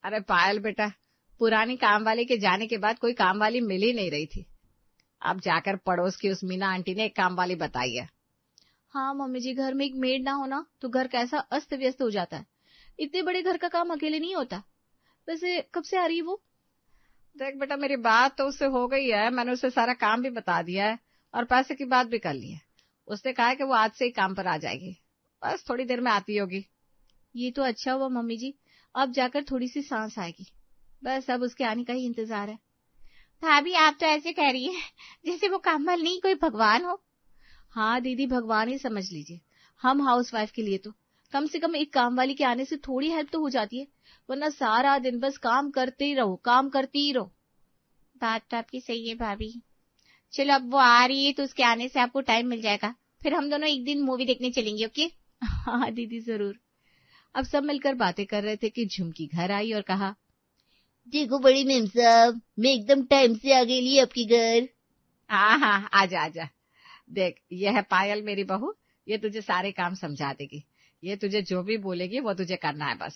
अरे पायल बेटा, पुरानी काम वाली के जाने के बाद कोई काम वाली मिल ही नहीं रही थी। अब जाकर पड़ोस की उस मीना आंटी ने एक काम वाली बताई है। हाँ मम्मी जी, घर में एक मेड ना हो ना तो घर कैसा अस्त व्यस्त हो जाता है। इतने बड़े घर का काम अकेले नहीं होता। वैसे कब से आ रही है वो? देख बेटा, मेरी बात तो उससे हो गई है, मैंने उसे सारा काम भी बता दिया है और पैसे की बात भी कर ली है। उसने कहा है कि वो आज से ही काम पर आ जाएगी, बस थोड़ी देर में आती होगी। ये तो अच्छा हुआ मम्मी जी, अब जाकर थोड़ी सी सांस आएगी। बस अब उसके आने का ही इंतजार है। भाभी आप तो ऐसे कह रही है जैसे वो कामवाली नहीं कोई भगवान हो। हाँ दीदी, भगवान ही समझ लीजिए। हम हाउसवाइफ के लिए तो कम से कम एक काम वाली के आने से थोड़ी हेल्प तो हो जाती है, वरना सारा दिन बस काम करते ही रहो, काम करती ही रहो। बात तो आपकी सही है भाभी। चलो अब वो आ रही है तो उसके आने से आपको टाइम मिल जाएगा, फिर हम दोनों एक दिन मूवी देखने चलेंगे। ओके? हाँ दीदी जरूर। अब सब मिलकर बातें कर रहे थे कि झुमकी घर आई और कहा, देखो बड़ी मेम साहब, मैं एकदम टाइम से आ गई आपके घर। हाँ हाँ, आजा आजा। देख, यह है पायल मेरी बहू, ये तुझे सारे काम समझा देगी। ये तुझे जो भी बोलेगी वो तुझे करना है बस।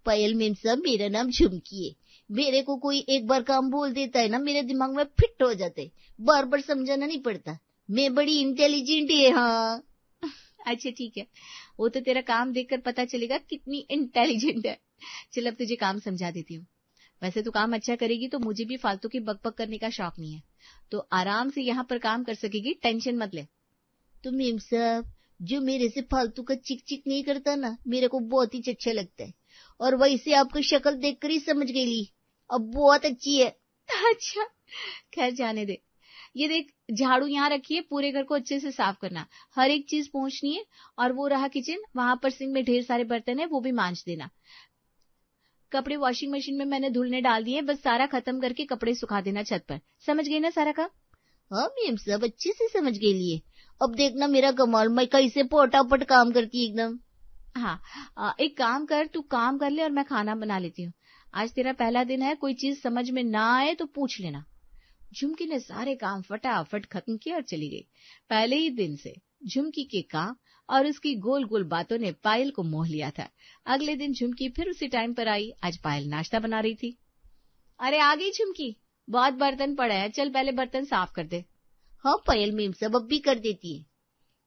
पायल मेम साहब, मेरा नाम झुमकी है। मेरे को कोई एक बार काम बोल देता है ना, मेरे दिमाग में फिट हो जाता है, बार बार समझाना नहीं पड़ता। मैं बड़ी इंटेलिजेंट है। हाँ अच्छा ठीक है, वो तो तेरा काम देखकर पता चलेगा कितनी इंटेलिजेंट है। चल अब तुझे काम समझा देती हूँ। वैसे तो काम अच्छा करेगी तो मुझे भी फालतू की बकबक करने का शौक नहीं है, तो आराम से यहाँ पर काम कर सकेगी, टेंशन मत ले। तो मेम साहब, जो मेरे से फालतू का चिक चिक नहीं करता ना, मेरे को बहुत ही अच्छा लगता है। और वैसे आपकी शक्ल देखकर ही समझ गई, अब बहुत अच्छी है। अच्छा खैर जाने दे। ये देख, झाड़ू यहाँ रखी है, पूरे घर को अच्छे से साफ करना, हर एक चीज पहुंचनी है। और वो रहा किचन, वहां पर सिंक में ढेर सारे बर्तन है, वो भी मांज देना। कपड़े वॉशिंग मशीन में मैंने धुलने डाल दिए, बस सारा खत्म करके कपड़े सुखा देना छत पर। समझ गई ना सारा काम? हाँ मेम साहब, अच्छे से समझ गई। अब देखना मेरा कमाल, मैं कैसे पोटापट काम करती एकदम। हाँ एक काम कर, तू काम कर ले और मैं खाना बना लेती हूँ। आज तेरा पहला दिन है, कोई चीज समझ में ना आए तो पूछ लेना। झुमकी ने सारे काम फटाफट खत्म किया और चली गई। पहले ही दिन से झुमकी के काम और उसकी गोल गोल बातों ने पायल को मोह लिया था। अगले दिन झुमकी फिर उसी टाइम पर आई। आज पायल नाश्ता बना रही थी। अरे आ गई झुमकी, बहुत बर्तन पड़े हैं, चल पहले बर्तन साफ कर दे। हाँ पायल मेम साहब, अब भी कर देती है।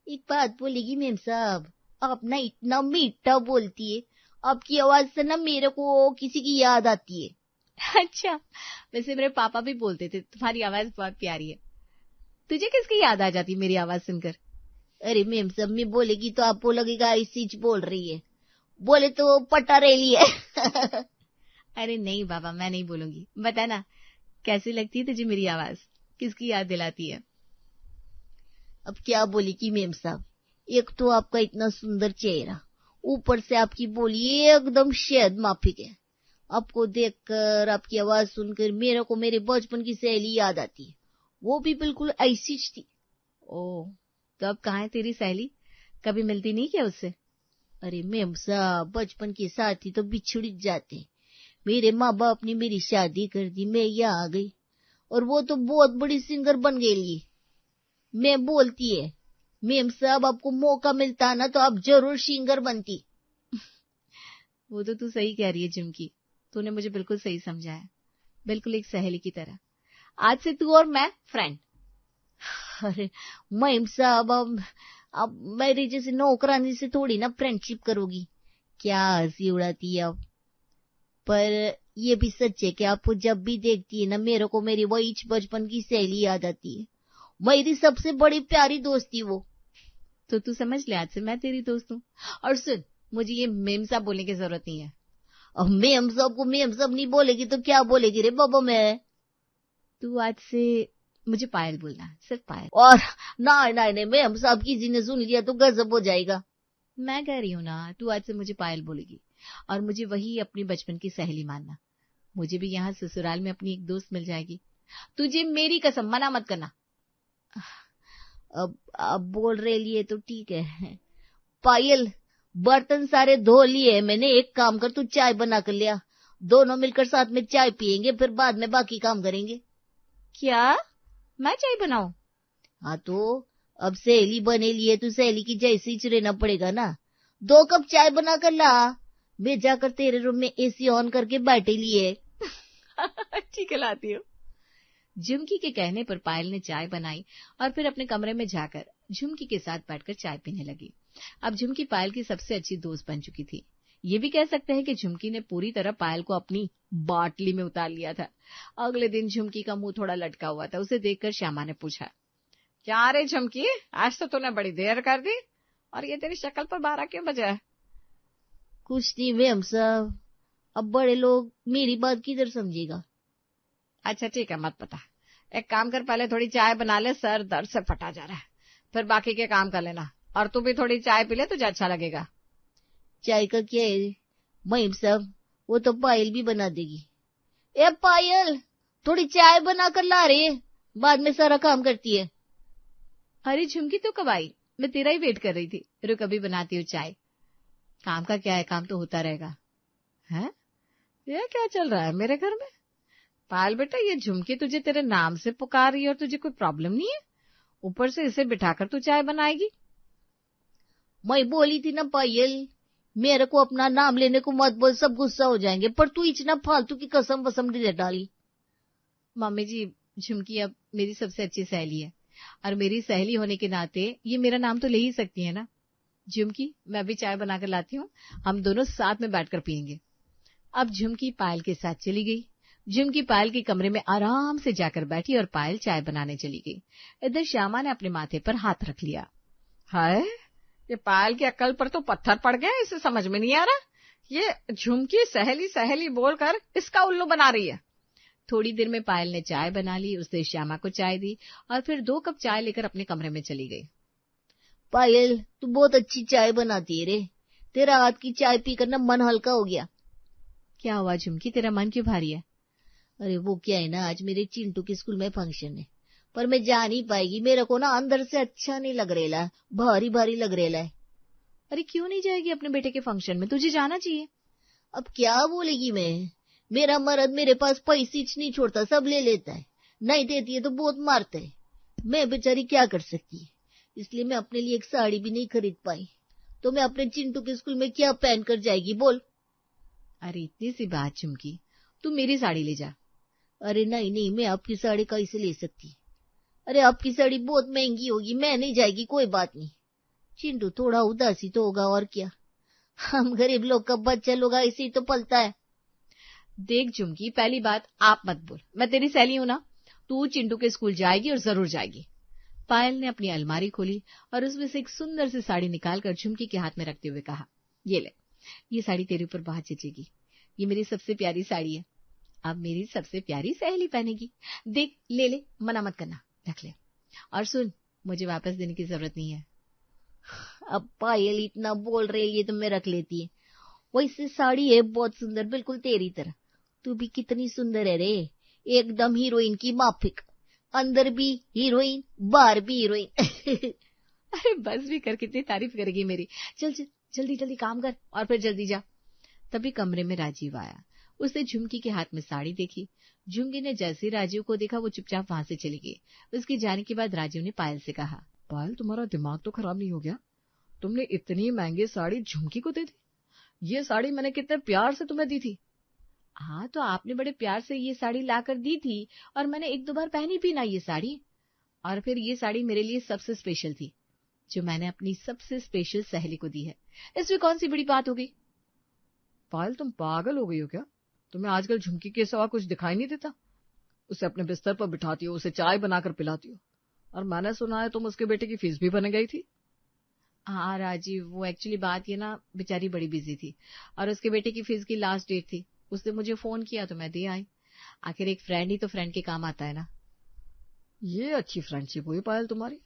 एक बात बोलेगी मेम साहब, आप ना इतना मीठा बोलती है, आपकी आवाज से ना मेरे को किसी की याद आती है। अच्छा, वैसे मेरे पापा भी बोलते थे तुम्हारी आवाज बहुत प्यारी है। तुझे किसकी याद आ जाती मेरी आवाज सुनकर? अरे मेम साहब, मैं बोलेगी तो आपको लगेगा ऐसी बोल रही है, बोले तो पटा रेली है। अरे नहीं बाबा, मैं नहीं बोलूंगी। बता ना, कैसी लगती है तुझे मेरी आवाज, किसकी याद दिलाती है? अब क्या बोली कि मेम साहब, एक तो आपका इतना सुंदर चेहरा, ऊपर से आपकी बोली एकदम शहद माफिक है। आपको देखकर, आपकी आवाज सुनकर मेरे को मेरे बचपन की सहेली याद आती है, वो भी बिल्कुल ऐसी थी। ओ, तो अब कहाँ है तेरी सहेली? कभी मिलती नहीं क्या उससे? अरे मेम साहब, बचपन के साथी तो बिछुड़ जाते। मेरे माँ बाप ने मेरी शादी कर दी, मैं यहाँ आ गई, और वो तो बहुत बड़ी सिंगर बन गई। मैं बोलती है, मेम साहब आपको मौका मिलता ना तो आप जरूर सिंगर बनती। वो तो तू सही कह रही है झुमकी, तूने मुझे बिल्कुल सही समझा है, बिल्कुल एक सहेली की तरह। आज से तू और मैं फ्रेंड। अरे मेम साहब, अब मेरी जैसे नौकरानी से थोड़ी ना फ्रेंडशिप करोगी। क्या हंसी उड़ाती है आप। पर ये भी सच है कि आपको जब भी देखती है ना, मेरे को मेरी वही बचपन की सहेली याद आती है, मेरी सबसे बड़ी प्यारी दोस्ती वो। तो तू समझ ले, आज से मैं तेरी दोस्त हूँ। और सुन, मुझे ये मेम साहब बोलने की जरूरत नहीं है। अब मेम साहब को मेम साहब नहीं बोलेगी तो क्या बोलेगी रे बाबा? मैं तू आज से मुझे पायल बोलना, सिर्फ पायल। और नहीं, मेम साहब किसी ने सुन लिया तो गजब हो जाएगा। मैं कह रही हूँ ना, तू आज से मुझे पायल बोलेगी और मुझे वही अपनी बचपन की सहेली मानना। मुझे भी यहाँ ससुराल में अपनी एक दोस्त मिल जाएगी। तुझे मेरी कसम, मना मत करना। अब बोल रहे लिए तो ठीक है। पायल, बर्तन सारे धो लिए मैंने, एक काम कर, तू चाय बना कर लिया, दोनों मिलकर साथ में चाय पियेंगे, फिर बाद में बाकी काम करेंगे। क्या मैं चाय बनाऊं? हाँ तो अब सहेली बने लिए तो सहेली की जैसे ही रहना पड़ेगा ना। 2 कप चाय बना कर ला, मैं जाकर तेरे रूम में एसी ऑन करके बैठे लिए। अच्छी कहलाती हो। झुमकी के कहने पर पायल ने चाय बनाई और फिर अपने कमरे में जाकर झुमकी के साथ बैठकर चाय पीने लगी। अब झुमकी पायल की सबसे अच्छी दोस्त बन चुकी थी। ये भी कह सकते हैं कि झुमकी ने पूरी तरह पायल को अपनी बाटली में उतार लिया था। अगले दिन झुमकी का मुंह थोड़ा लटका हुआ था। उसे देखकर श्यामा ने पूछा, क्या रे झुमकी, आज तो तूने बड़ी देर कर दी और ये तेरी शक्ल पर 12 क्यों बजा है? कुछ नहीं मेम साहब, अब बड़े लोग मेरी बात किधर समझेगा। अच्छा ठीक है, मत पता। एक काम कर, पहले थोड़ी चाय बना ले, सर दर्द से फटा जा रहा है, फिर बाकी के काम कर लेना। और तू भी थोड़ी चाय पी ले, तुझे अच्छा लगेगा। चाय का क्या है महीम साहब, वो तो पायल भी बना देगी। ए पायल, थोड़ी चाय बना कर ला रही है, बाद में सारा काम करती है। अरे झुमकी तो कब आई? मैं तेरा ही वेट कर रही थी। रुक अभी बनाती हूँ चाय। काम का क्या है, काम तो होता रहेगा। है ये क्या चल रहा है मेरे घर में? पायल बेटा, ये झुमकी तुझे तेरे नाम से पुकार रही है और तुझे कोई प्रॉब्लम नहीं है? ऊपर से इसे बिठाकर तू चाय बनाएगी? मैं बोली थी ना पायल, मेरे को अपना नाम लेने को मत बोल, सब गुस्सा हो जाएंगे, पर तू इतना फालतू की कसम वसम दे डाली। मम्मी जी, झुमकी अब मेरी सबसे अच्छी सहेली है और मेरी सहेली होने के नाते ये मेरा नाम तो ले ही सकती है ना। झुमकी, मैं भी चाय बनाकर लाती हूँ, हम दोनों साथ में बैठकर पियेंगे। अब झुमकी पायल के साथ चली गई। झुमकी पायल के कमरे में आराम से जाकर बैठी और पायल चाय बनाने चली गई। इधर श्यामा ने अपने माथे पर हाथ रख लिया। हाय, ये पायल की अक्ल पर तो पत्थर पड़ गया, इसे समझ में नहीं आ रहा। ये झुमकी सहेली सहेली बोलकर इसका उल्लू बना रही है। थोड़ी देर में पायल ने चाय बना ली, उसने श्यामा को चाय दी और फिर 2 कप चाय लेकर अपने कमरे में चली गई। पायल, तू बहुत अच्छी चाय बनाती है रे, तेरा हाथ की चाय पीकर ना मन हल्का हो गया। क्या हुआ झुमकी, तेरा मन क्यों भारी है? अरे वो क्या है ना, आज मेरे चिंटू के स्कूल में फंक्शन है, पर मैं जा नहीं पाएगी। मेरे को ना अंदर से अच्छा नहीं लग रहा, भारी भारी लग रहा है। अरे क्यों नहीं जाएगी अपने बेटे के फंक्शन में? तुझे जाना चाहिए। अब क्या बोलेगी मैं, मेरा मर्द मेरे पास पैसे नहीं छोड़ता, सब ले लेता है, नहीं देती है तो बहुत मारता है। मैं बेचारी क्या कर सकती है, इसलिए मैं अपने लिए एक साड़ी भी नहीं खरीद पाई। तो मैं अपने चिंटू के स्कूल में क्या पहन कर जाएगी बोल। अरे इतनी सी बात झुमकी, तू मेरी साड़ी ले जा। अरे नहीं नहीं, मैं आपकी साड़ी कैसे ले सकती? अरे आपकी साड़ी बहुत महंगी होगी, मैं नहीं जाएगी। कोई बात नहीं, चिंटू थोड़ा उदासी तो होगा और क्या, हम गरीब लोग का बच्चा लोग ऐसे ही तो पलता है। देख झुमकी, पहली बात आप मत बोल, मैं तेरी सहेली हूं ना। तू चिंटू के स्कूल जाएगी और जरूर जाएगी। पायल ने अपनी अलमारी खोली और उसमें से एक सुंदर सी साड़ी निकालकर झुमकी के हाथ में रखते हुए कहा, ये ले, ये साड़ी तेरे ऊपर बहुत जचेगी। ये मेरी सबसे प्यारी साड़ी है, अब मेरी सबसे प्यारी सहेली पहनेगी। देख, ले ले, मना मत करना, रख ले। और सुन, मुझे वापस देने की जरूरत नहीं है। अब पायल इतना बोल रही है तो मैं रख लेती है। वैसे साड़ी है बहुत सुंदर, बिल्कुल तेरी तरह। तू भी कितनी सुंदर है रे, एकदम हीरोइन की माफिक, अंदर भी हीरोइन, बाहर भी हीरोइन। अरे बस भी कर, कितनी तारीफ करेगी मेरी। चल चल, जल्दी जल्दी काम कर और फिर जल्दी जा। तभी कमरे में राजीव आया। उसने झुमकी के हाथ में साड़ी देखी। झुमकी ने जैसे ही राजीव को देखा, वो चुपचाप वहां से चली गई। उसके जाने के बाद राजीव ने पायल से कहा, पायल, तुम्हारा दिमाग तो खराब नहीं हो गया? तुमने इतनी महंगी साड़ी झुमकी को दे दी? ये साड़ी मैंने कितने प्यार से तुम्हें दी थी। हाँ, तो आपने बड़े प्यार से ये साड़ी लाकर दी थी और मैंने 1-2 बार पहनी भी ना ये साड़ी। और फिर ये साड़ी मेरे लिए सबसे स्पेशल थी, जो मैंने अपनी सबसे स्पेशल सहेली को दी है। इसमें कौन सी बड़ी बात हो गई? पायल, तुम पागल हो गई हो क्या? तुम्हें आजकल झुमकी के सिवा कुछ दिखाई नहीं देता? उसे अपने बिस्तर पर बिठाती हो, उसे चाय बनाकर पिलाती हो, और मैंने सुना है तुम उसके बेटे की फीस भी भरने गई थी। हाँ राजीव, वो एक्चुअली बात ये ना, बेचारी बड़ी बिजी थी और उसके बेटे की फीस की लास्ट डेट थी। उसने मुझे फोन किया तो मैं दे आई। आखिर एक फ्रेंड ही तो फ्रेंड के काम आता है ना। ये अच्छी फ्रेंडशिप हुई पायल तुम्हारी।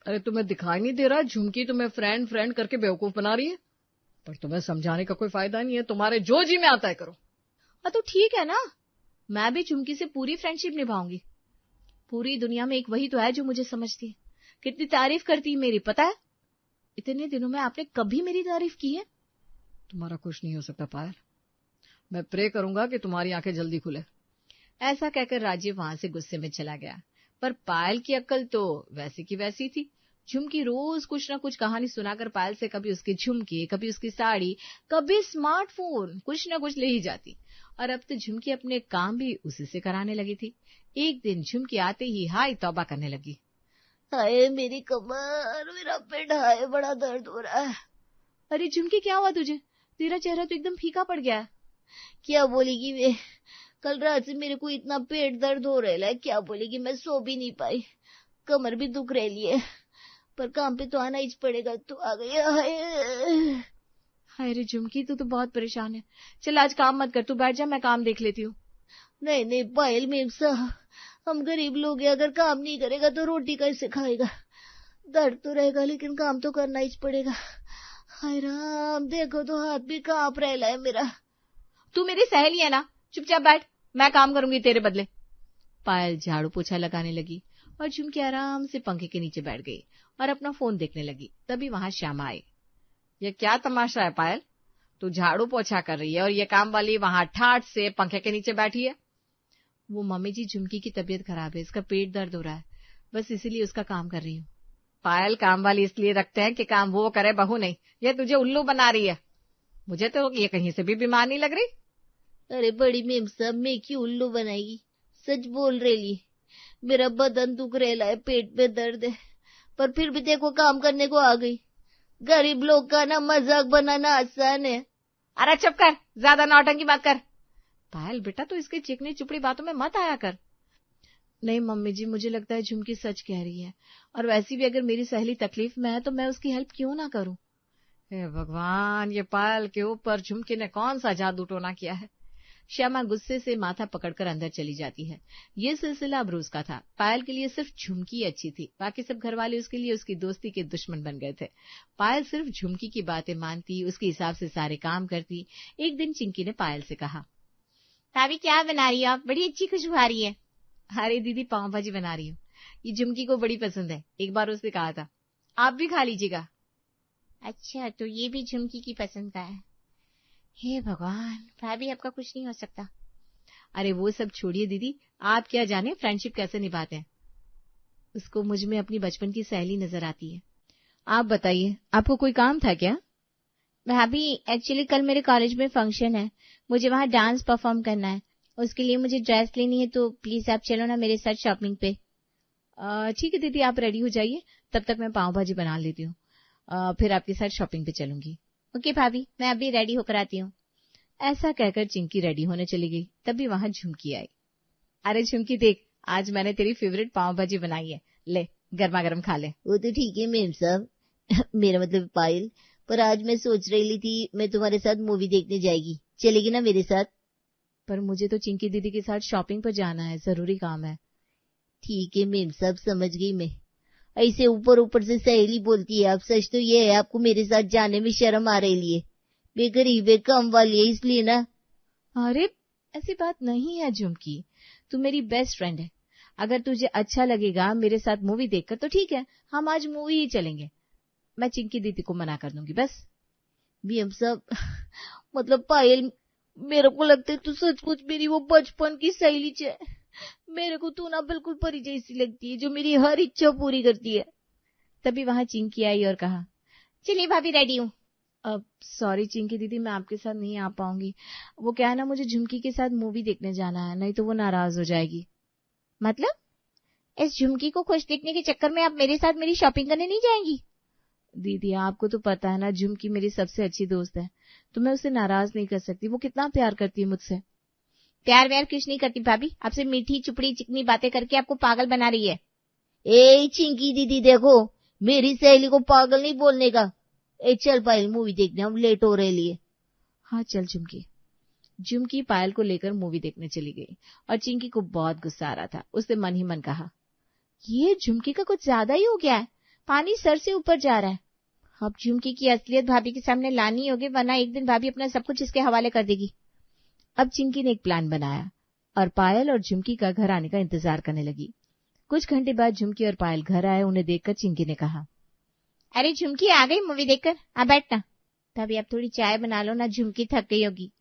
अरे तुम्हें दिखाई नहीं दे रहा झुमकी तुम्हें फ्रेंड फ्रेंड करके बेवकूफ बना रही है? पर तुम्हें समझाने का कोई फायदा नहीं है, तुम्हारे जो जी में आता है करो। हाँ तो ठीक है ना, मैं भी झुमकी से पूरी फ्रेंडशिप निभाऊंगी। पूरी दुनिया में एक वही तो है जो मुझे समझती है। कितनी तारीफ करती है मेरी, पता है? इतने दिनों में आपने कभी मेरी तारीफ की है? तुम्हारा कुछ नहीं हो सकता पायल, मैं प्रे करूंगा कि तुम्हारी आंखें जल्दी खुले। ऐसा कहकर राजीव वहां से गुस्से में चला गया। पर पायल की अक्ल तो वैसी की वैसी थी। झुमकी रोज कुछ ना कुछ कहानी सुनाकर पायल से कभी उसके झुमके, कभी उसकी साड़ी, कभी स्मार्टफोन, कुछ ना कुछ ले ही जाती। और अब तो झुमकी अपने काम भी उसी से कराने लगी थी। एक दिन झुमकी आते ही हाय तौबा करने लगी। हाय मेरी कमर, मेरा पेट, हाय बड़ा दर्द हो रहा है। अरे झुमकी क्या हुआ तुझे? तेरा चेहरा तो एकदम फीका पड़ गया है। क्या बोलेगी वे, कल रात से मेरे को इतना पेट दर्द हो रहा है, क्या बोलेगी, मैं सो भी नहीं पाई, कमर भी दुख रही है, पर काम पे तो आना ही पड़ेगा, तो आ गई। हाय रे झुमकी, तू तो बहुत परेशान है। चल आज काम मत कर, तू बैठ जा, मैं काम देख लेती हूँ। नहीं नहीं पायल मेम साहब, हम गरीब लोग हैं, अगर काम नहीं करेगा तो रोटी कैसे खाएगा। दर्द तो रहेगा लेकिन काम तो करना ही पड़ेगा। हाय राम, देखो तो हाथ भी कांप रहा है मेरा। तू मेरी सहेली है ना, चुपचाप बैठ, मैं काम करूंगी तेरे बदले। पायल झाड़ू पोछा लगाने लगी और झुमकी आराम से पंखे के नीचे बैठ गई और अपना फोन देखने लगी। तभी वहां श्यामा आई। ये क्या तमाशा है पायल, तू झाड़ू पोछा कर रही है और ये काम वाली वहां ठाठ से पंखे के नीचे बैठी है। वो मम्मी जी, झुमकी की तबीयत खराब है, इसका पेट दर्द हो रहा है, बस इसीलिए उसका काम कर रही हूँ। पायल, काम वाली इसलिए रखते हैं कि काम वो करे, बहू नहीं। ये तुझे उल्लू बना रही है। मुझे तो ये कहीं से भी बीमार नहीं लग रही। अरे बड़ी मेम साहब, मैं क्यों उल्लू बनाएगी, सच बोल रही, मेरा बदन दुख रहा है, पेट में दर्द है, पर फिर भी देखो काम करने को आ गई। गरीब लोग का ना मजाक बनाना आसान है। अरे चुप कर, ज्यादा नौटंकी मत कर। पायल बेटा, तो इसके चिकनी चुपड़ी बातों में मत आया कर। नहीं मम्मी जी, मुझे लगता है झुमकी सच कह रही है, और वैसी भी अगर मेरी सहेली तकलीफ में है तो मैं उसकी हेल्प क्यों ना करूं। हे भगवान, ये पायल के ऊपर झुमकी ने कौन सा जादू टोना किया है। श्यामा गुस्से से माथा पकड़कर अंदर चली जाती है। ये सिलसिला अब रोज का था। पायल के लिए सिर्फ झुमकी अच्छी थी, बाकी सब घरवाले उसके लिए उसकी दोस्ती के दुश्मन बन गए थे। पायल सिर्फ झुमकी की बातें मानती, उसके हिसाब से सारे काम करती। एक दिन चिंकी ने पायल से कहा, भाभी क्या बना रही हो आप, बड़ी अच्छी खुशबू आ रही है। अरे दीदी, पाव भाजी बना रही हूँ, ये झुमकी को बड़ी पसंद है, एक बार उसने कहा था, आप भी खा लीजिएगा। अच्छा, तो ये भी झुमकी की पसंद का है। हे भगवान, भाभी आपका कुछ नहीं हो सकता। अरे वो सब छोड़िए दीदी, आप क्या जाने फ्रेंडशिप कैसे निभाते हैं। उसको मुझ में अपनी बचपन की सहेली नजर आती है। आप बताइए, आपको कोई काम था क्या? भाभी एक्चुअली कल मेरे कॉलेज में फंक्शन है, मुझे वहाँ डांस परफॉर्म करना है, उसके लिए मुझे ड्रेस लेनी है, तो प्लीज आप चलो ना मेरे साथ शॉपिंग पे। ठीक है दीदी, आप रेडी हो जाइए, तब तक मैं पाव भाजी बना लेती हूँ, फिर आपके साथ शॉपिंग पे चलूंगी। ओके भाभी, मैं अभी रेडी होकर आती हूँ। ऐसा कहकर चिंकी रेडी होने चली गई। तभी वहां झुमकी आई। अरे झुमकी देख, आज मैंने तेरी फेवरेट पाव भाजी बनाई है, ले गर्मा गर्म खा ले। वो तो ठीक है मेम साहब, मेरा मतलब पायल, पर आज मैं सोच रही थी मैं तुम्हारे साथ मूवी देखने जाएगी, चलेगी ना मेरे साथ? पर मुझे तो चिंकी दीदी के साथ शॉपिंग पर जाना है, जरूरी काम है। ठीक है मेम साहब, समझ गई मैं। ऐसे ऊपर ऊपर से सहेली बोलती है आप, सच तो ये है आपको मेरे साथ जाने में शर्म आ रही है, मैं गरीब है, कम वाली है, इसलिए ना। अरे ऐसी बात नहीं है झुमकी, तू मेरी बेस्ट फ्रेंड है। अगर तुझे अच्छा लगेगा मेरे साथ मूवी देखकर तो ठीक है, हम आज मूवी ही चलेंगे। मैं चिंकी दीदी को मना कर दूंगी बस। बीएम साहब, मतलब पायल, मेरे को लगता है तू सचमुच मेरी वो बचपन की सहेली है। मेरे को तू ना बिल्कुल परी जैसी लगती है, जो मेरी हर इच्छा पूरी करती है। तभी वहां चिंकी आई और कहा, चलिए भाभी रेडी हूँ। अब सॉरी चिंकी दीदी, मैं आपके साथ नहीं आ पाऊंगी। वो क्या है ना, मुझे झुमकी के साथ मूवी देखने जाना है, नहीं तो वो नाराज हो जाएगी। मतलब इस झुमकी को खुश देखने के चक्कर में आप मेरे साथ मेरी शॉपिंग करने नहीं जाएंगी? दीदी आपको तो पता है ना, झुमकी मेरी सबसे अच्छी दोस्त है, तो मैं उसे नाराज नहीं कर सकती। वो कितना प्यार करती है मुझसे। प्यार व्यार कुछ नहीं करती भाभी, आपसे मीठी चुपड़ी चिकनी बातें करके आपको पागल बना रही है। ए चिंकी दीदी, देखो मेरी सहेली को पागल नहीं बोलने का। ए चल पायल, मूवी देखने, हम लेट हो रहे लिए। हाँ चल झुमकी। झुमकी पायल को लेकर मूवी देखने चली गई और चिंकी को बहुत गुस्सा आ रहा था। उसने मन ही मन कहा, ये झुमकी का कुछ ज्यादा ही हो गया है, पानी सर से ऊपर जा रहा है। अब झुमकी की असलियत भाभी के सामने लानी होगी, वरना एक दिन भाभी अपना सब कुछ इसके हवाले कर देगी। अब चिंकी ने एक प्लान बनाया और पायल और झुमकी का घर आने का इंतजार करने लगी। कुछ घंटे बाद झुमकी और पायल घर आए। उन्हें देखकर चिंकी ने कहा, अरे झुमकी आ गई मूवी देखकर, आ बैठना। भाभी आप थोड़ी चाय बना लो ना, झुमकी थक गई होगी।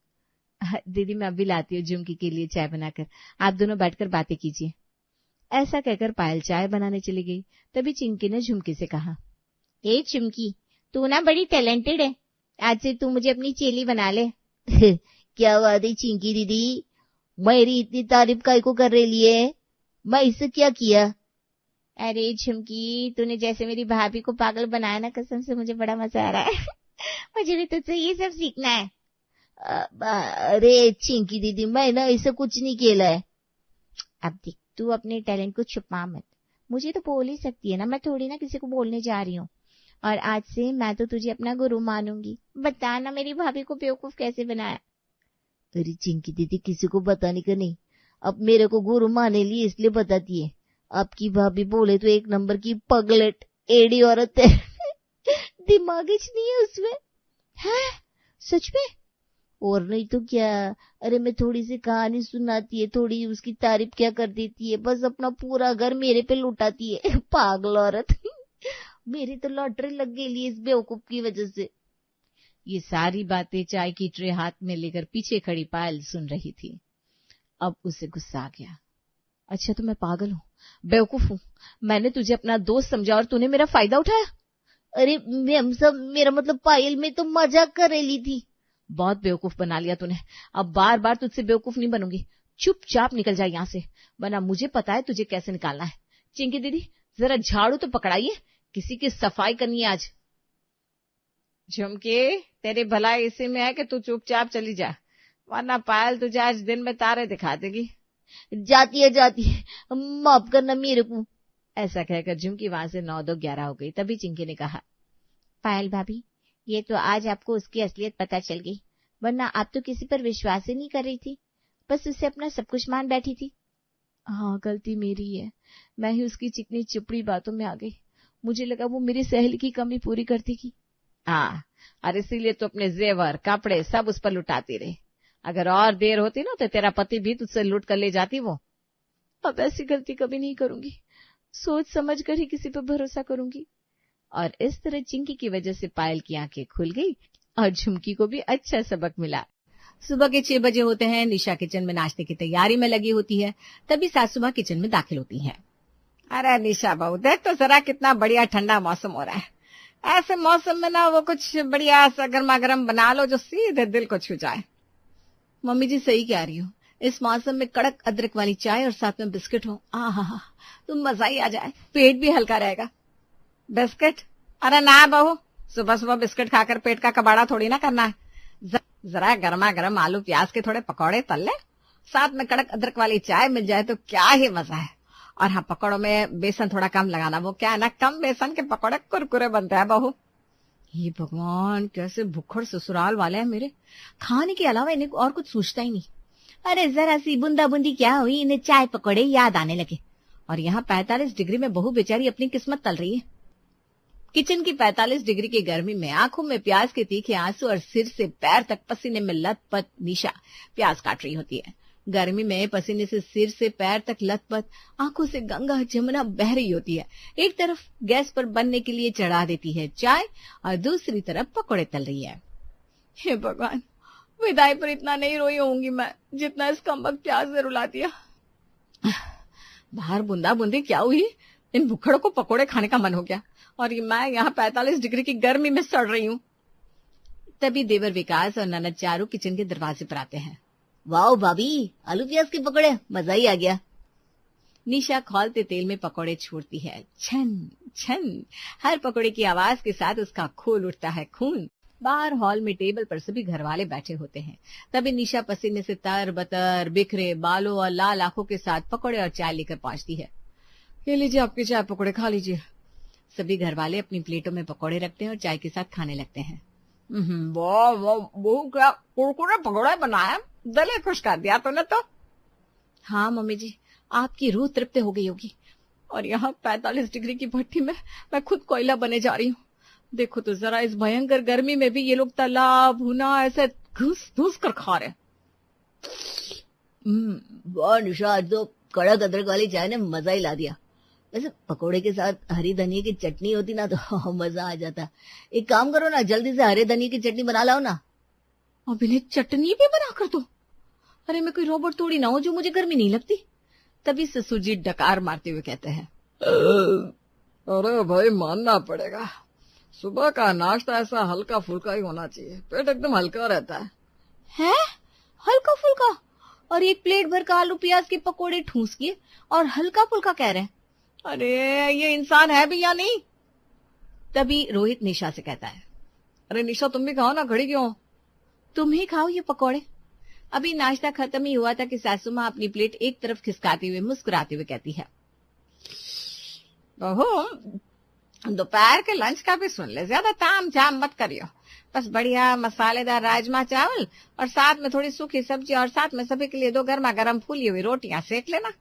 दीदी मैं अभी लाती हूँ झुमकी के लिए चाय बनाकर, आप दोनों बैठकर बातें कीजिए। ऐसा कहकर पायल चाय बनाने चली गई। तभी चिंकी ने झुमकी से कहा, ए चिमकी, तू ना बड़ी टैलेंटेड है, आज से तू मुझे अपनी चेली बना ले। क्या बात है चिंकी दीदी, मेरी इतनी तारीफ काहे को कर रही है? मैं इससे क्या किया? अरे झुमकी, तूने जैसे मेरी भाभी को पागल बनाया ना, कसम से मुझे बड़ा मजा आ रहा है। मुझे भी तुझसे ये सब सीखना है। अरे चिंकी दीदी, मैं ना ऐसा कुछ नहीं किया है। अब देख, तू अपने टैलेंट को छुपा मत। मुझे तो बोल ही सकती है ना, मैं थोड़ी ना किसी को बोलने जा रही हूँ। और आज से मैं तो तुझे अपना गुरु मानूंगी। बता ना मेरी भाभी को बेवकूफ कैसे बनाया। अरे चिंकी दीदी, किसी को बताने का नहीं, अब मेरे को गुरु माने लिए इसलिए बताती है। आपकी भाभी बोले तो एक नंबर की पगलेट एडी औरत है। दिमाग ही नहीं है उसमें। है सच में? और नहीं तो क्या। अरे मैं थोड़ी सी कहानी सुनाती है, थोड़ी उसकी तारीफ क्या कर देती है, बस अपना पूरा घर मेरे पे लुटाती है। पागल औरत। मेरी तो लॉटरी लग गई इस बेवकूफ की वजह से। ये सारी बातें चाय की ट्रे हाथ में लेकर पीछे खड़ी पायल सुन रही थी। अब उसे गुस्सा आ गया। अच्छा तो मैं पागल हूँ, बेवकूफ हूँ, मैंने तुझे अपना दोस्त समझा और तूने मेरा फायदा उठाया। अरे मैम सब, मेरा मतलब पायल में तो मजाक कर रही थी। बहुत बेवकूफ बना लिया तूने, अब बार बार तुझसे बेवकूफ नहीं बनूंगी। चुपचाप निकल जा यहाँ से, वरना मुझे पता है तुझे कैसे निकालना है। चिंकी दीदी जरा झाड़ू तो पकड़ाइए, किसी की सफाई करनी है आज। झुमके, तेरी भलाई इसी में है कि तू चुपचाप चली जा, वरना पायल तुझे आज दिन में तारे दिखा देगी। जाती है, माफ करना मेरे को। ऐसा कहकर झुमकी वहां से 9-2-11 हो गई। तभी चिंकी ने कहा, पायल भाभी, ये तो आज आपको उसकी असलियत पता चल गई, वरना आप तो किसी पर विश्वास ही नहीं कर रही थी, बस उसे अपना सब कुछ मान बैठी थी। हाँ गलती मेरी है, मैं ही उसकी चिकनी चुपड़ी बातों में आ गई। मुझे लगा वो मेरी सहेली की कमी पूरी करती की। हाँ, और इसीलिए तो अपने जेवर कपड़े सब उस पर लुटाती रही। अगर और देर होती ना तो तेरा पति भी तुझसे लूट कर ले जाती वो। अब ऐसी गलती कभी नहीं करूंगी, सोच समझ कर ही किसी पर भरोसा करूंगी। और इस तरह चिंकी की वजह से पायल की आंखें खुल गई और झुमकी को भी अच्छा सबक मिला। सुबह के 6 बजे होते हैं। निशा किचन में नाश्ते की तैयारी में लगी होती है। तभी सासू मां किचन में दाखिल होती हैं। अरे निशा बहू, देख तो जरा कितना बढ़िया ठंडा मौसम हो रहा है। ऐसे मौसम में ना वो कुछ बढ़िया सा गर्मा गर्म बना लो जो सीधे दिल को छू जाए। मम्मी जी सही कह रही हो, इस मौसम में कड़क अदरक वाली चाय और साथ में बिस्किट हो, आहा तो मजा ही आ जाए, पेट भी हल्का रहेगा। बिस्किट? अरे ना बहू, सुबह सुबह बिस्किट खाकर पेट का कबाड़ा थोड़ी ना करना है। जरा गर्मा गर्म आलू प्याज के थोड़े पकौड़े तल ले, साथ में कड़क अदरक वाली चाय मिल जाए तो क्या ही मजा है। और हाँ, पकौड़ों में बेसन थोड़ा कम लगाना, वो क्या है ना, कम बेसन के पकौड़े कुरकुरे बनते हैं बहू। ये भगवान, कैसे भुक्खड़ ससुराल वाले हैं मेरे, खाने के अलावा इन्हें और कुछ सोचता ही नहीं। अरे जरा सी बूंदा बूंदी क्या हुई, इन्हें चाय पकौड़े याद आने लगे। और यहाँ 45 डिग्री में बहू बेचारी अपनी किस्मत तल रही है। किचन की 45 डिग्री की गर्मी में आंखों में प्याज के तीखे आंसू और सिर से पैर तक पसीने में लथपथ निशा प्याज काट रही होती है। गर्मी में पसीने से सिर से पैर तक लथपथ, आंखों से गंगा जमुना बह रही होती है। एक तरफ गैस पर बनने के लिए चढ़ा देती है चाय और दूसरी तरफ पकौड़े तल रही है। हे भगवान, विदाई पर इतना नहीं रोई होंगी मैं जितना इस कमबख्त प्याज ने रुला दिया। बाहर बूंदा बूंदी क्या हुई, इन भुक्खड़ों को पकौड़े खाने का मन हो गया और मैं यहाँ 45 डिग्री की गर्मी में सड़ रही हूँ। तभी देवर विकास और ननद चारू किचन के दरवाजे पर आते हैं। वाह भाभी, आलू प्याज के पकौड़े, मजा ही आ गया। निशा खौलते तेल में पकौड़े छोड़ती है, छन छन। हर पकौड़े की आवाज के साथ उसका खोल उठता है खून। बाहर हॉल में टेबल पर सभी घर वाले बैठे होते हैं। तभी निशा पसीने से तर बतर, बिखरे बालों और लाल आंखों के साथ पकौड़े और चाय लेकर पहुंचती है। ये लीजिए आपके चाय पकौड़े, खा लीजिए। सभी घर वाले अपनी प्लेटों में पकौड़े रखते हैं और चाय के साथ खाने लगते हैं। वाह वो क्या कुरकुरे पकौड़े बनाया, दिल खुश कर दिया तूने तो। हाँ मम्मी जी, आपकी रूह तृप्त हो गई होगी। और यहाँ 45 डिग्री की भट्टी में मैं खुद कोयला बने जा रही हूँ। देखो तो जरा, इस भयंकर गर्मी में भी ये लोग तला भुना ऐसे घुस घुस कर खा रहे। वाह निशा, तो कड़क अदरक वाली चाय ने मजा ही ला दिया। वैसे पकोड़े के साथ हरी धनिया की चटनी होती ना तो मजा आ जाता। एक काम करो ना, जल्दी से हरे धनिया की चटनी बना लाओ ना। अब इन्हें चटनी भी बना कर दो। अरे मैं कोई रोबोट थोड़ी ना हूं जो मुझे गर्मी नहीं लगती। तभी ससुर जी डकार मारते हुए कहते हैं, अरे भाई मानना पड़ेगा, सुबह का नाश्ता ऐसा हल्का फुल्का ही होना चाहिए, पेट एकदम हल्का रहता है। हल्का फुल्का? और एक प्लेट भर का आलू प्याज के पकोड़े ठूस किए और हल्का फुल्का कह रहे हैं? अरे ये इंसान है भी या नहीं? तभी रोहित निशा से कहता है, अरे निशा तुम भी खाओ ना, खड़ी क्यों? तुम ही खाओ ये पकोड़े। अभी नाश्ता खत्म ही हुआ था कि सासू माँ अपनी प्लेट एक तरफ खिसकाते हुए मुस्कुराते हुए कहती है, बहू दोपहर के लंच का भी सुन ले, ज्यादा ताम झाम मत करियो, बस बढ़िया मसालेदार राजमा चावल और साथ में थोड़ी सूखी सब्जी और साथ में सभी के लिए 2 गर्मा गर्म फूली हुई रोटियां सेक लेना।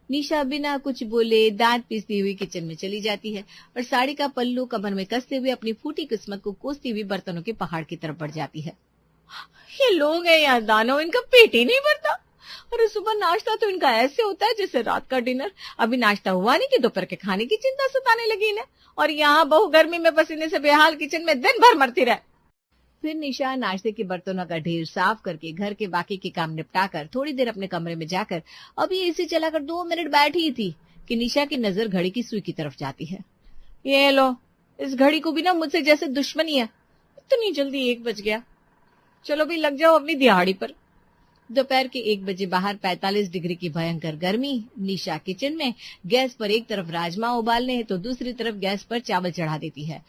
निशा बिना कुछ बोले दांत पीसती हुई किचन में चली जाती है और साड़ी का पल्लू कमर में कसते हुए अपनी फूटी किस्मत को कोसती हुई बर्तनों के पहाड़ की तरफ बढ़ जाती है। ये लोग हैं या दानव, इनका पेट ही नहीं भरता। अरे सुबह नाश्ता तो इनका ऐसे होता है जैसे रात का डिनर। अभी नाश्ता हुआ नहीं कि दोपहर के खाने की चिंता सताने लगी इन्हें, और यहाँ बहू गर्मी में पसीने से बेहाल किचन में दिन भर मरती रहे। फिर निशा नाश्ते के बर्तनों का ढेर साफ करके घर के बाकी के काम निपटाकर थोड़ी देर अपने कमरे में जाकर अभी एसी चलाकर 2 मिनट बैठी ही थी कि निशा की नजर घड़ी की सुई की तरफ जाती है। ये लो, इस घड़ी को भी ना मुझसे जैसे दुश्मनी है, इतनी जल्दी 1 बज गया। चलो भी लग जाओ अपनी दिहाड़ी पर। दोपहर के 1 बजे बाहर 45 डिग्री की भयंकर गर्मी। निशा किचन में गैस पर एक तरफ राजमा उबालने तो दूसरी तरफ गैस पर चावल चढ़ा देती है,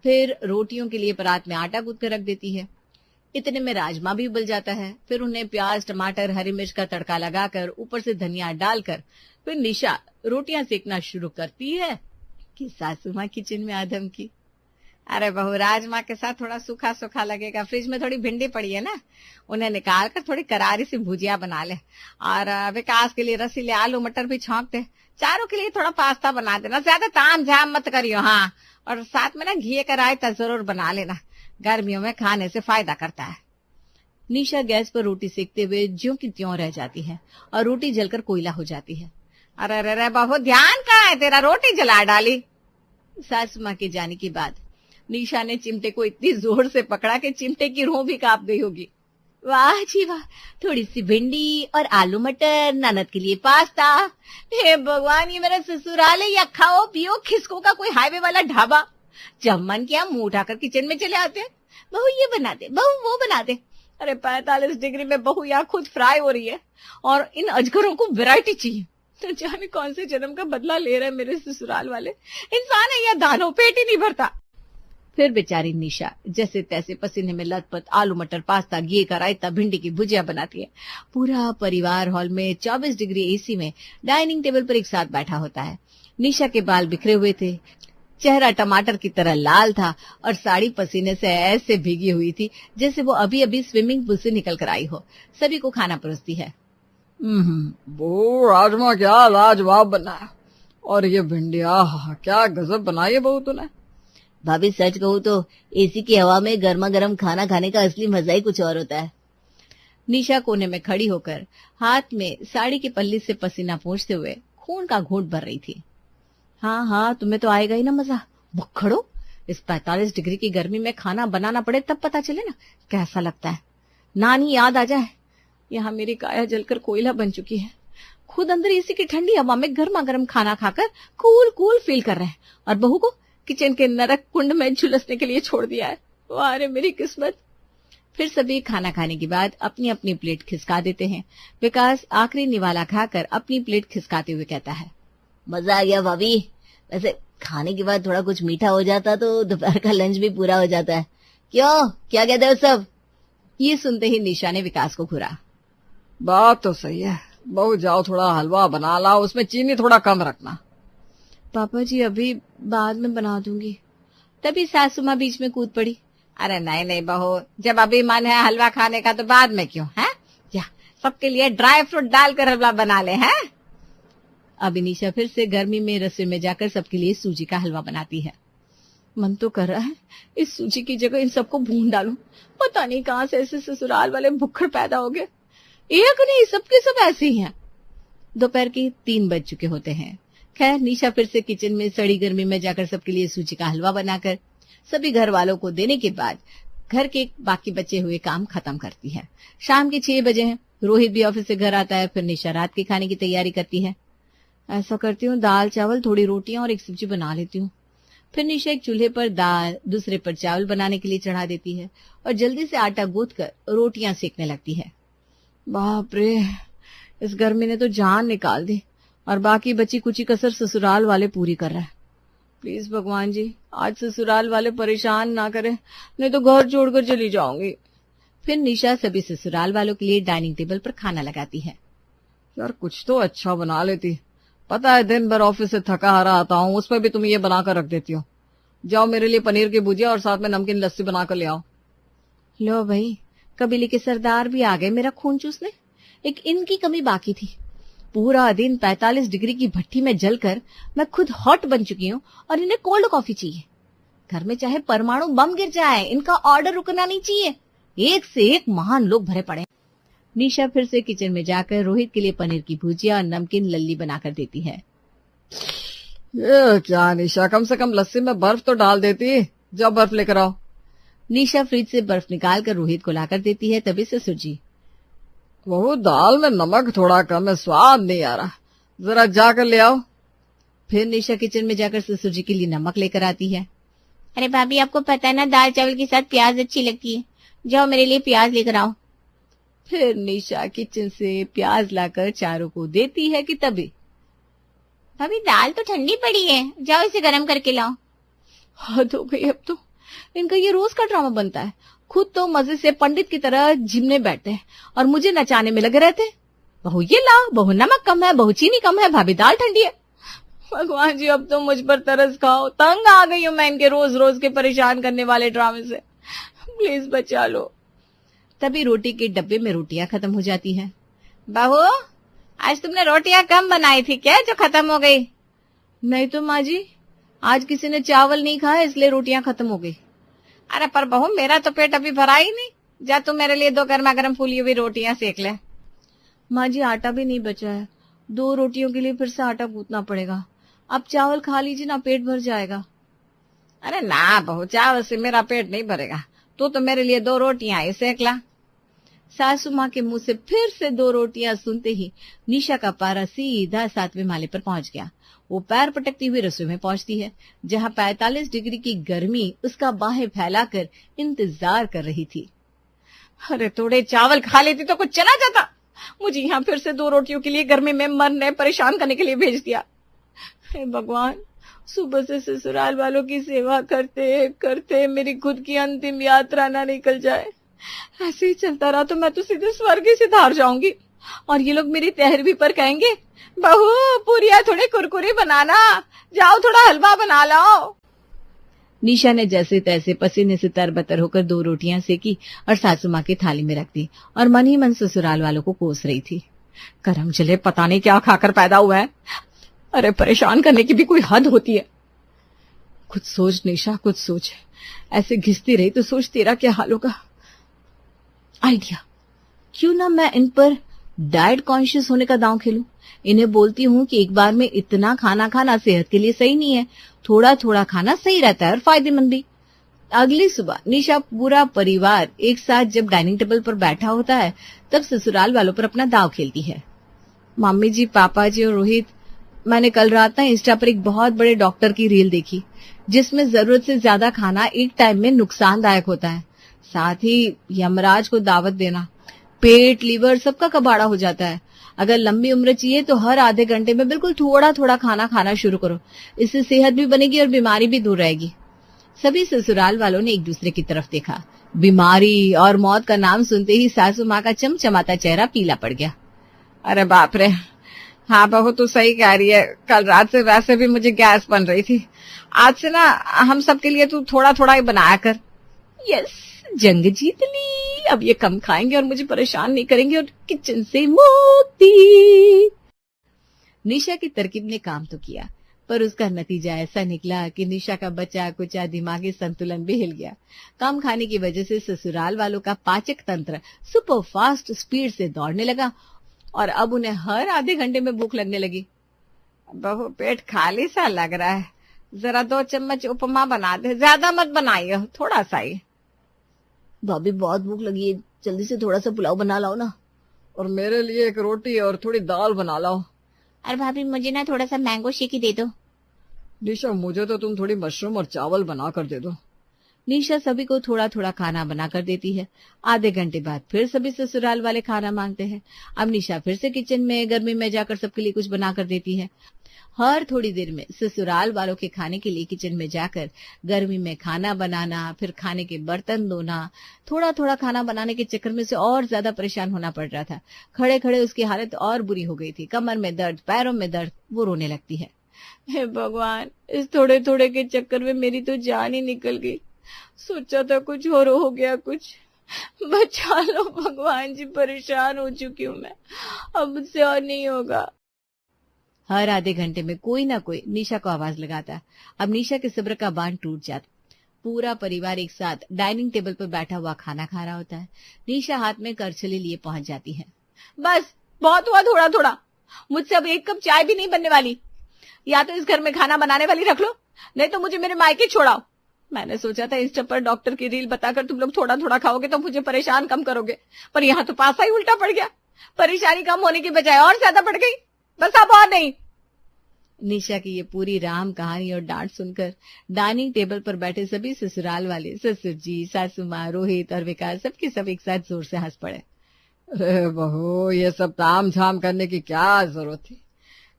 फिर रोटियों के लिए परात में आटा गूंथ कर रख देती है। इतने में राजमा भी उबल जाता है। फिर उन्हें प्याज टमाटर हरी मिर्च का तड़का लगाकर ऊपर से धनिया डालकर फिर निशा रोटियां सेकना शुरू करती है कि सासू माँ किचन में आधम की। अरे बहू राजमा के साथ थोड़ा सूखा सूखा लगेगा, फ्रिज में थोड़ी भिंडी पड़ी है ना, उन्हें निकाल कर थोड़ी करारी सी भुजिया बना ले और विकास के लिए रसीले आलू मटर भी छौंक दे, चारों के लिए थोड़ा पास्ता बना देना, ज्यादा ताम झाम मत करियो। हाँ, और साथ में ना घी का रायता जरूर बना लेना, गर्मियों में खाने से फायदा करता है। निशा गैस पर रोटी सेकते हुए ज्यों की त्यों रह जाती है और रोटी जलकर कोयला हो जाती है। अरे अरे बहू ध्यान कहाँ है तेरा, रोटी जला डाली। सासू माँ के जाने के बाद निशा ने चिमटे को इतनी जोर से पकड़ा कि चिमटे की रूह भी कांप गई होगी। वाह जी वाह, थोड़ी सी भिंडी और आलू मटर, ननद के लिए पास्ता। हे भगवान, ये मेरा ससुराल है या खाओ पियो खिसको का कोई हाईवे वाला ढाबा। जब मन किया मुंह उठाकर किचन में चले आते, बहू ये बना दे, बहू वो बना दे। अरे 45 डिग्री में बहू यहाँ खुद फ्राई हो रही है और इन अजगरों को वैरायटी चाहिए। तो जाने कौन से जन्म का बदला ले रहे हैं मेरे ससुराल वाले। इंसान है या दानव, पेट ही नहीं भरता। फिर बेचारी निशा जैसे तैसे पसीने में लथपथ आलू मटर पास्ता, घी का रायता, भिंडी की भुजिया बनाती है। पूरा परिवार हॉल में 24 डिग्री एसी में डाइनिंग टेबल पर एक साथ बैठा होता है। निशा के बाल बिखरे हुए थे, चेहरा टमाटर की तरह लाल था और साड़ी पसीने से ऐसे भीगी हुई थी जैसे वो अभी अभी स्विमिंग पूल से निकल कर आई हो। सभी को खाना परोसती है। वो राजमा क्या लाजवाब बना है, और ये भिंडिया क्या गजब बनाई है बहू तूने। भाभी सच कहूँ तो एसी की हवा में गर्मा गर्म खाना खाने का असली मजा ही कुछ और होता है। निशा कोने में खड़ी होकर हाथ में साड़ी के पल्ली से पसीना पोंछते हुए खून का घूंट भर रही थी। हाँ हाँ, तुम्हें तो आएगा ही ना मजा। भुक्खड़ो, इस 45 डिग्री की गर्मी में खाना बनाना पड़े तब पता चले ना कैसा लगता है। नानी याद आ जाए। यहाँ मेरी काया जलकर कोयला बन चुकी है। खुद अंदर एसी की ठंडी हवा में गर्मा गर्म खाना खाकर कूल कूल फील कर रहे हैं और बहू को किचन के नरक कुंड में झुलसने के लिए छोड़ दिया है। वाह रे मेरी किस्मत। फिर सभी खाना खाने के बाद अपनी अपनी प्लेट खिसका देते हैं। विकास आखिरी निवाला खाकर अपनी प्लेट खिसकाते हुए कहता है, मजा आ गया भाभी। वैसे खाने के बाद थोड़ा कुछ मीठा हो जाता तो दोपहर का लंच भी पूरा हो जाता है। क्यों, क्या कहते हो सब? ये सुनते ही निशा ने विकास को घूरा। बात तो सही है बहू, जाओ थोड़ा हलवा बना लाओ, उसमें चीनी थोड़ा कम रखना। पापा जी अभी बाद में बना दूंगी। तभी सासू माँ बीच में कूद पड़ी। अरे नहीं नहीं बहू, जब अभी मन है हलवा खाने का तो बाद में क्यों है, या सबके लिए ड्राई फ्रूट डालकर हलवा बना ले। हैं अभी निशा फिर से गर्मी में रसोई में जाकर सबके लिए सूजी का हलवा बनाती है। मन तो कर रहा है इस सूजी की जगह इन सबको भून डालूं। पता नहीं कहां से ऐसे ससुराल वाले भुक्खड़ पैदा हो गए। एक नहीं, सबके सब ऐसे ही हैं। दोपहर के 3 बज चुके होते हैं। खैर निशा फिर से किचन में सड़ी गर्मी में जाकर सबके लिए सूजी का हलवा बनाकर सभी घर वालों को देने के बाद घर के बाकी बचे हुए काम खत्म करती है। शाम के 6 बजे हैं। रोहित भी ऑफिस से घर आता है। फिर निशा रात के खाने की तैयारी करती है। ऐसा करती हूँ, दाल चावल, थोड़ी रोटियां और एक सब्जी बना लेती हूँ। फिर निशा एक चूल्हे पर दाल, दूसरे पर चावल बनाने के लिए चढ़ा देती है और जल्दी से आटा गूंथ कर रोटियां सेकने लगती है। बाप रे, इस गर्मी ने तो जान निकाल दी और बाकी बची कुची कसर ससुराल वाले पूरी कर रहे हैं। प्लीज भगवान जी, आज ससुराल वाले परेशान ना करें, नहीं तो घर छोड़कर चली जाऊंगी। फिर निशा सभी ससुराल वालों के लिए डाइनिंग टेबल पर खाना लगाती है। यार कुछ तो अच्छा बना लेती, पता है दिन भर ऑफिस से थका हारा आता हूँ, उस पर भी तुम ये बनाकर रख देती हो। जाओ मेरे लिए पनीर की भुजिया और साथ में नमकीन लस्सी बनाकर ले आओ। लो भाई, कबीले के सरदार भी आ गए मेरा खून चूसने। एक इनकी कमी बाकी थी। पूरा दिन 45 डिग्री की भट्टी में जलकर मैं खुद हॉट बन चुकी हूँ और इन्हें कोल्ड कॉफी चाहिए। घर में चाहे परमाणु बम गिर जाए, इनका ऑर्डर रुकना नहीं चाहिए। एक से एक महान लोग भरे पड़े। निशा फिर से किचन में जाकर रोहित के लिए पनीर की भुजिया और नमकीन लल्ली बनाकर देती है। ये क्या निशा, कम से कम लस्सी में बर्फ तो डाल देती। जाओ बर्फ लेकर आओ। निशा फ्रिज से बर्फ निकाल कर रोहित को लाकर देती है। तभी ससुर जी, वो दाल में नमक थोड़ा कम है, स्वाद नहीं आ रहा, जरा जाकर ले आओ। फिर निशा किचन में जाकर ससुर जी के लिए नमक लेकर आती है। अरे भाभी, आपको पता है ना, दाल चावल के साथ प्याज अच्छी लगती है। जाओ मेरे लिए प्याज लेकर आओ। फिर निशा किचन से प्याज लाकर चारों को देती है कि तभी, भाभी दाल तो ठंडी पड़ी है, जाओ इसे गर्म करके लाओ। हद हो गई, अब तो इनका ये रोज का ड्रामा बनता है। खुद तो मजे से पंडित की तरह जिमने बैठते हैं और मुझे नचाने में लगे रहते हैं। बहू ये लाओ, बहू नमक कम है, बहू चीनी कम है, भाभी दाल ठंडी है। भगवान जी, अब तो मुझ पर तरस खाओ। तंग आ गई हूं मैं इनके रोज रोज के परेशान करने वाले ड्रामे से। प्लीज बचा लो। तभी रोटी के डब्बे में रोटियां खत्म हो जाती हैं। बहू, आज तुमने रोटियां कम बनाई थी क्या, जो खत्म हो गई? नहीं तो माँ जी, आज किसी ने चावल नहीं खाया इसलिए रोटियां खत्म हो गई। अरे पर बहू, मेरा तो पेट अभी भरा ही नहीं। जा तुम मेरे लिए 2 गर्मा गर्म फूली हुई रोटियां सेक ले। माँ जी, आटा भी नहीं बचा है। 2 रोटियों के लिए फिर से आटा गूंथना पड़ेगा। आप चावल खा लीजिए ना, पेट भर जाएगा। अरे ना बहू, चावल से मेरा पेट नहीं भरेगा। तू तो मेरे लिए 2 रोटियां ही सेक ला। सासू माँ के मुंह से फिर से 2 रोटियां सुनते ही निशा का पारा सीधा 7वें माले पर पहुंच गया। वो पैर पटकती हुई रसोई में पहुंचती है, जहां 45 डिग्री की गर्मी उसका बाहें फैलाकर इंतजार कर रही थी। अरे थोड़े चावल खा लेती तो कुछ चला जाता। मुझे यहाँ फिर से 2 रोटियों के लिए गर्मी में मरने परेशान करने के लिए भेज दिया। हे भगवान, सुबह से ससुराल वालों की सेवा करते करते मेरी खुद की अंतिम यात्रा ना निकल जाए। ऐसे ही चलता रहा तो मैं तो सीधे स्वर्ग ही सिधार जाऊंगी और ये लोग मेरी तहरवी पर कहेंगे, बहू पूरियां थोड़ी कुरकुरी बनाना, जाओ थोड़ा हलवा बना लाओ। निशा ने जैसे तैसे पसीने से तरबतर होकर 2 रोटियां सेकी और सासू माँ की थाली में रख दी और मन ही मन ससुराल वालों को कोस रही थी। करम चले, पता नहीं क्या खाकर पैदा हुआ है। अरे परेशान करने की भी कोई हद होती है। कुछ सोच निशा, कुछ सोच। ऐसे घिसती रही तो सोच तेरा क्या हाल होगा। आइडिया, क्यों ना मैं इन पर डाइट कॉन्शियस होने का दांव खेलूं। इन्हें बोलती हूँ कि एक बार में इतना खाना खाना सेहत के लिए सही नहीं है, थोड़ा थोड़ा खाना सही रहता है और फायदेमंद भी। अगली सुबह निशा पूरा परिवार एक साथ जब डाइनिंग टेबल पर बैठा होता है तब ससुराल वालों पर अपना दांव खेलती है। मम्मी जी, पापा जी और रोहित, मैंने कल रात ना इंस्टा पर एक बहुत बड़े डॉक्टर की रील देखी जिसमें जरूरत से ज्यादा खाना एक टाइम में नुकसानदायक होता है। साथ ही यमराज को दावत देना, पेट लीवर सबका कबाड़ा हो जाता है। अगर लंबी उम्र चाहिए तो हर आधे घंटे में बिल्कुल थोड़ा थोड़ा खाना खाना शुरू करो। इससे सेहत भी बनेगी और बीमारी भी दूर रहेगी। सभी ससुराल वालों ने एक दूसरे की तरफ देखा। बीमारी और मौत का नाम सुनते ही सासू माँ का चमचमाता चेहरा पीला पड़ गया। अरे बाप रे, हाँ बहू तू सही कह रही है। कल रात से वैसे भी मुझे गैस बन रही थी। आज से ना हम सबके लिए तू थोड़ा थोड़ा ही बनाया कर। यस, जंग जीत ली। अब ये कम खाएंगे और मुझे परेशान नहीं करेंगे और किचन से मुक्ति। निशा की तरकीब ने काम तो किया, पर उसका नतीजा ऐसा निकला कि निशा का बचा कुचा दिमागी संतुलन भी हिल गया। कम खाने की वजह से ससुराल वालों का पाचक तंत्र सुपर फास्ट स्पीड से दौड़ने लगा और अब उन्हें हर आधे घंटे में भूख लगने लगी। बहू पेट खाली सा लग रहा है, जरा 2 चम्मच उपमा बना दे। ज्यादा मत बनाइए, थोड़ा सा ही। भाभी बहुत भूख लगी है, जल्दी से थोड़ा सा पुलाव बना लाओ ना। और मेरे लिए एक रोटी और थोड़ी दाल बना लाओ। और भाभी मुझे ना थोड़ा सा मैंगो शेक ही दे दो। निशा मुझे तो तुम थोड़ी मशरूम और चावल बना कर दे दो। निशा सभी को थोड़ा थोड़ा खाना बनाकर देती है। आधे घंटे बाद फिर सभी ससुराल वाले खाना मांगते हैं। अब निशा फिर से किचन में गर्मी में जाकर सबके लिए कुछ बनाकर देती है। हर थोड़ी देर में ससुराल वालों के खाने के लिए किचन में जाकर गर्मी में खाना बनाना, फिर खाने के बर्तन धोना, थोड़ा थोड़ा खाना बनाने के चक्कर में से और ज्यादा परेशान होना पड़ रहा था। खड़े खड़े उसकी हालत और बुरी हो गई थी। कमर में दर्द, पैरों में दर्द, वो रोने लगती है। हे भगवान, इस थोड़े थोड़े के चक्कर में मेरी तो जान ही निकल गई। सोचा था कुछ और हो गया, कुछ बचा लो भगवान जी, परेशान हो चुकी हूँ मैं, अब मुझसे और नहीं होगा। हर आधे घंटे में कोई ना कोई निशा को आवाज लगाता। अब निशा के सब्र का बांध टूट जाता। पूरा परिवार एक साथ डाइनिंग टेबल पर बैठा हुआ खाना खा रहा होता है। निशा हाथ में करछली लिए पहुंच जाती है। बस बहुत हुआ, थोड़ा थोड़ा, मुझसे अब एक कप चाय भी नहीं बनने वाली। या तो इस घर में खाना बनाने वाली रख लो, नहीं तो मुझे मेरे मायके छोड़ाओ। मैंने सोचा था इंस्टा पर डॉक्टर की रील बताकर तुम लोग थोड़ा थोड़ा खाओगे तो मुझे परेशान कम करोगे, पर यहाँ तो पासा ही उल्टा पड़ गया। परेशानी कम होने की बजाय और ज्यादा बढ़ गई। बस अब और नहीं। निशा की ये पूरी राम कहानी और डांट सुनकर डाइनिंग टेबल पर बैठे सभी ससुराल वाले, ससुर जी, सासू माँ, रोहित और विकास, सबके सब एक साथ जोर से हंस पड़े। अरे बहू, ये सब ताम झाम करने की क्या जरूरत थी?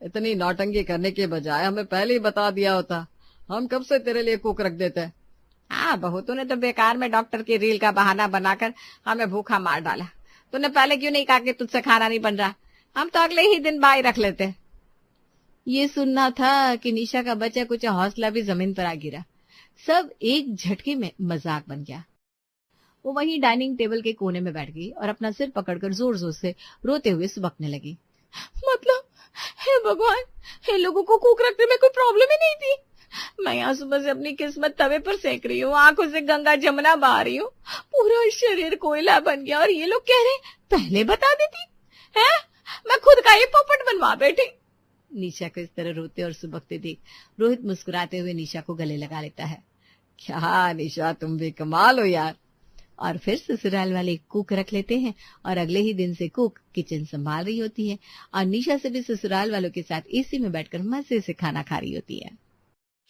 इतनी नौटंकी करने के बजाय हमें पहले ही बता दिया होता, हम कब से तेरे लिए कुक रख देते। हाँ बहू, तूने तो बेकार में डॉक्टर की रील का बहाना बनाकर हमें भूखा मार डाला। तूने पहले क्यों नहीं कहा कि तुझसे खाना नहीं बन रहा? हम तो अगले ही दिन बाई रख लेते। ये सुनना था कि निशा का बचा कुछ हौसला भी जमीन पर आ गिरा। सब एक झटके में मजाक बन गया। वो वहीं डाइनिंग टेबल के कोने में बैठ गई और अपना सिर पकड़कर जोर जोर से रोते हुए सुबकने लगी। मतलब, हे भगवान, हे लोगों को कुक रखने में कोई प्रॉब्लम ही नहीं थी। मैं यहाँ सुबह से अपनी किस्मत तवे पर सेक रही हूँ, आंखों से गंगा जमुना बहा रही हूँ, पूरा शरीर कोयला बन गया, और ये लोग कह रहे पहले बता देती है, मैं खुद का ही पोपट बनवा बैठी। निशा को इस तरह रोते और सुबकते देख रोहित मुस्कुराते हुए निशा को गले लगा लेता है। क्या निशा, तुम भी कमाल हो यार। और फिर ससुराल वाले कुक रख लेते हैं और अगले ही दिन से कुक किचन संभाल रही होती है और निशा से भी ससुराल वालों के साथ एसी में बैठकर मजे से खाना खा रही होती है।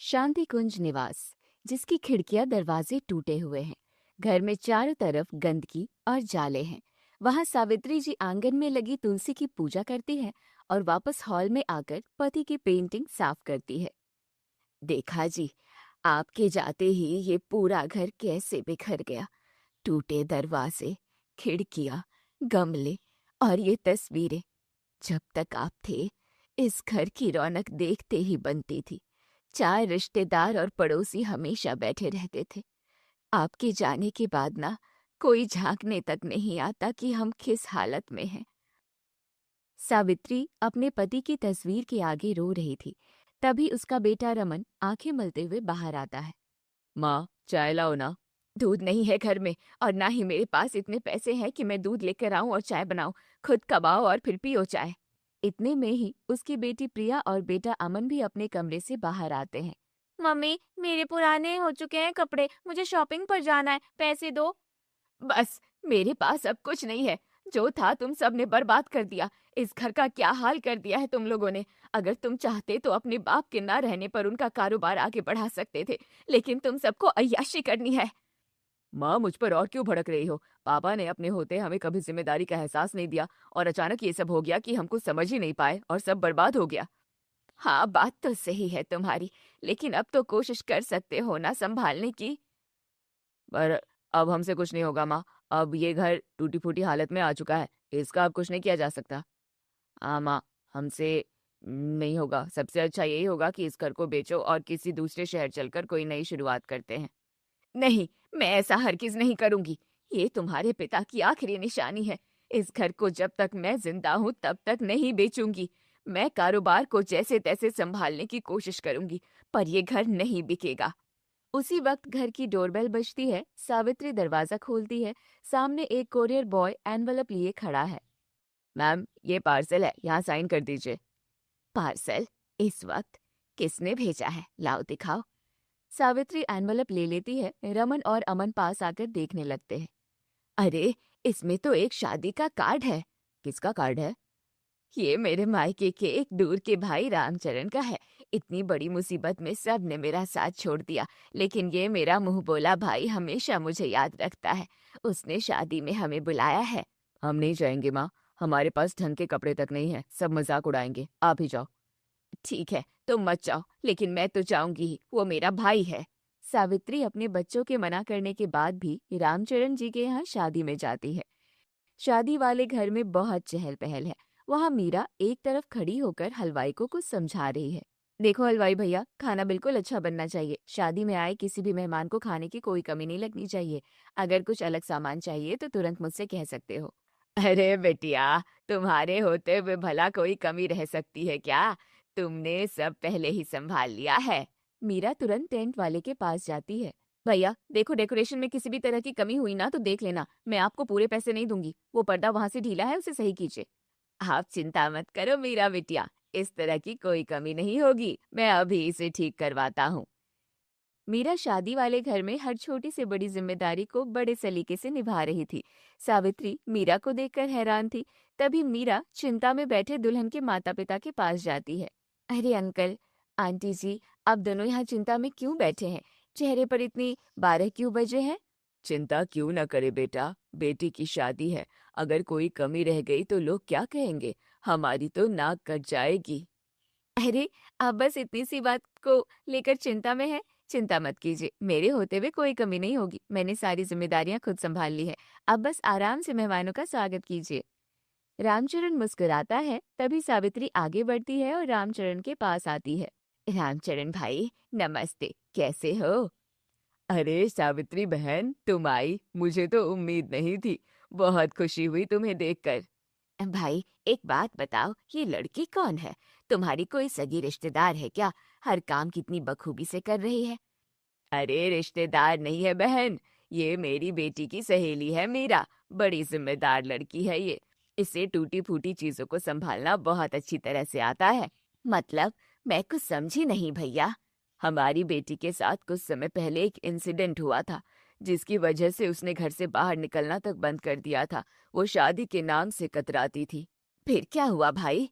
शांति कुंज निवास, जिसकी खिड़कियां दरवाजे टूटे हुए हैं। घर में चारों तरफ गंदगी और जाले हैं। वहां सावित्री जी आंगन में लगी तुलसी की पूजा करती है और वापस हॉल में आकर पति की पेंटिंग साफ करती है। देखा जी, आपके जाते ही ये पूरा घर कैसे बिखर गया। टूटे दरवाजे, खिड़कियां, गमले और ये तस्वीरें। जब तक आप थे, इस घर की रौनक देखते ही बनती थी। 4 रिश्तेदार और पड़ोसी हमेशा बैठे रहते थे। आपके जाने के बाद ना कोई झांकने तक नहीं आता कि हम किस हालत में हैं। सावित्री अपने पति की तस्वीर के आगे रो रही थी। तभी उसका बेटा रमन आंखें मलते हुए बाहर आता है। माँ, चाय लाओ ना। दूध नहीं है घर में और ना ही मेरे पास इतने पैसे हैं कि मैं दूध लेकर आऊं और चाय बनाऊं। खुद कमाओ और फिर पियो चाय। इतने में ही उसकी बेटी प्रिया और बेटा अमन भी अपने कमरे से बाहर आते हैं। मम्मी, मेरे पुराने हो चुके हैं कपड़े, मुझे शॉपिंग पर जाना है, पैसे दो। बस, मेरे पास अब कुछ नहीं है। जो था तुम सब ने बर्बाद कर दिया। इस घर का क्या हाल कर दिया है तुम लोगों ने। अगर तुम चाहते तो अपने बाप के ना रहने पर उनका कारोबार आगे बढ़ा सकते थे, लेकिन तुम सबको अय्याशी करनी है। माँ, मुझ पर और क्यों भड़क रही हो? पापा ने अपने होते हमें कभी जिम्मेदारी का एहसास नहीं दिया और अचानक ये सब हो गया कि हम कुछ समझ ही नहीं पाए और सब बर्बाद हो गया। हाँ, बात तो सही है तुम्हारी, लेकिन अब तो कोशिश कर सकते हो ना संभालने की। पर अब हमसे कुछ नहीं होगा माँ। अब ये घर टूटी फूटी हालत में आ चुका है, इसका अब कुछ नहीं किया जा सकता। हाँ माँ, हमसे नहीं होगा। सबसे अच्छा यही होगा कि इस घर को बेचो और किसी दूसरे शहर चलकर कोई नई शुरुआत करते हैं। नहीं, मैं ऐसा हरगिज नहीं करूंगी। ये तुम्हारे पिता की आखिरी निशानी है। इस घर को जब तक मैं जिंदा हूँ तब तक नहीं बेचूंगी। मैं कारोबार को जैसे तैसे संभालने की कोशिश करूंगी, पर ये घर नहीं बिकेगा। उसी वक्त घर की डोरबेल बजती है। सावित्री दरवाजा खोलती है। सामने एक कोरियर बॉय एनवलप लिए खड़ा है। मैम, ये पार्सल है, यहाँ साइन कर दीजिए। पार्सल? इस वक्त? किसने भेजा है? लाओ दिखाओ। सावित्री एनवलप ले लेती है। रमन और अमन पास आकर देखने लगते हैं। अरे, इसमें तो एक शादी का कार्ड है। किसका कार्ड है? ये मेरे मायके के एक दूर के भाई रामचरण का है। इतनी बड़ी मुसीबत में सब ने मेरा साथ छोड़ दिया, लेकिन ये मेरा मुंह बोला भाई हमेशा मुझे याद रखता है। उसने शादी में हमें बुलाया है। हम नहीं जाएंगे माँ, हमारे पास ढंग के कपड़े तक नहीं है, सब मजाक उड़ाएंगे, आप ही जाओ। ठीक है, तुम मत जाओ, लेकिन मैं तो जाऊंगी ही, वो मेरा भाई है। सावित्री अपने बच्चों के मना करने के बाद भी रामचरण जी के यहाँ शादी में जाती है। शादी वाले घर में बहुत चहल पहल है। वहाँ मीरा एक तरफ खड़ी होकर हलवाई को कुछ समझा रही है। देखो हलवाई भैया, खाना बिल्कुल अच्छा बनना चाहिए। शादी में आए किसी भी मेहमान को खाने की कोई कमी नहीं लगनी चाहिए। अगर कुछ अलग सामान चाहिए तो तुरंत मुझसे कह सकते हो। अरे बेटिया, तुम्हारे होते हुए भला कोई कमी रह सकती है क्या? तुमने सब पहले ही संभाल लिया है। मीरा तुरंत टेंट वाले के पास जाती है। भैया देखो, डेकोरेशन में किसी भी तरह की कमी हुई ना तो देख लेना, मैं आपको पूरे पैसे नहीं दूंगी। वो पर्दा वहां से ढीला है, उसे सही कीजिए। आप चिंता मत करो मीरा बिटिया, इस तरह की कोई कमी नहीं होगी, मैं अभी इसे ठीक करवाता हूँ। मीरा शादी वाले घर में हर छोटी से बड़ी जिम्मेदारी को बड़े सलीके से निभा रही थी। सावित्री मीरा को देखकर हैरान थी। तभी मीरा चिंता में बैठे दुल्हन के माता पिता के पास जाती है। अरे अंकल, आंटी जी, आप दोनों यहाँ चिंता में क्यों बैठे हैं? चेहरे पर इतनी 12 क्यों बजे हैं? चिंता क्यों न करे बेटा, बेटी की शादी है, अगर कोई कमी रह गई तो लोग क्या कहेंगे, हमारी तो नाक कट जाएगी। अरे, आप बस इतनी सी बात को लेकर चिंता में है। चिंता मत कीजिए, मेरे होते हुए कोई कमी नहीं होगी। मैंने सारी जिम्मेदारियां खुद संभाल ली है। अब बस आराम से मेहमानों का स्वागत कीजिए। रामचरण मुस्कुराता है। तभी सावित्री आगे बढ़ती है और रामचरण के पास आती है। रामचरण भाई, नमस्ते, कैसे हो? अरे सावित्री बहन, तुम आई, मुझे तो उम्मीद नहीं थी। बहुत खुशी हुई तुम्हें देखकर। भाई एक बात बताओ, ये लड़की कौन है? तुम्हारी कोई सगी रिश्तेदार है क्या? हर काम कितनी बखूबी से कर रही है। अरे रिश्तेदार नहीं है बहन, ये मेरी बेटी की सहेली है मीरा। बड़ी जिम्मेदार लड़की है ये। इसे टूटी फूटी चीजों को संभालना बहुत अच्छी तरह से आता है। मतलब, मैं कुछ समझी नहीं भैया। हमारी बेटी के साथ कुछ समय पहले एक इंसिडेंट हुआ था, जिसकी वजह से उसने घर से बाहर निकलना तक बंद कर दिया था। वो शादी के नाम से कतराती थी। फिर क्या हुआ भाई?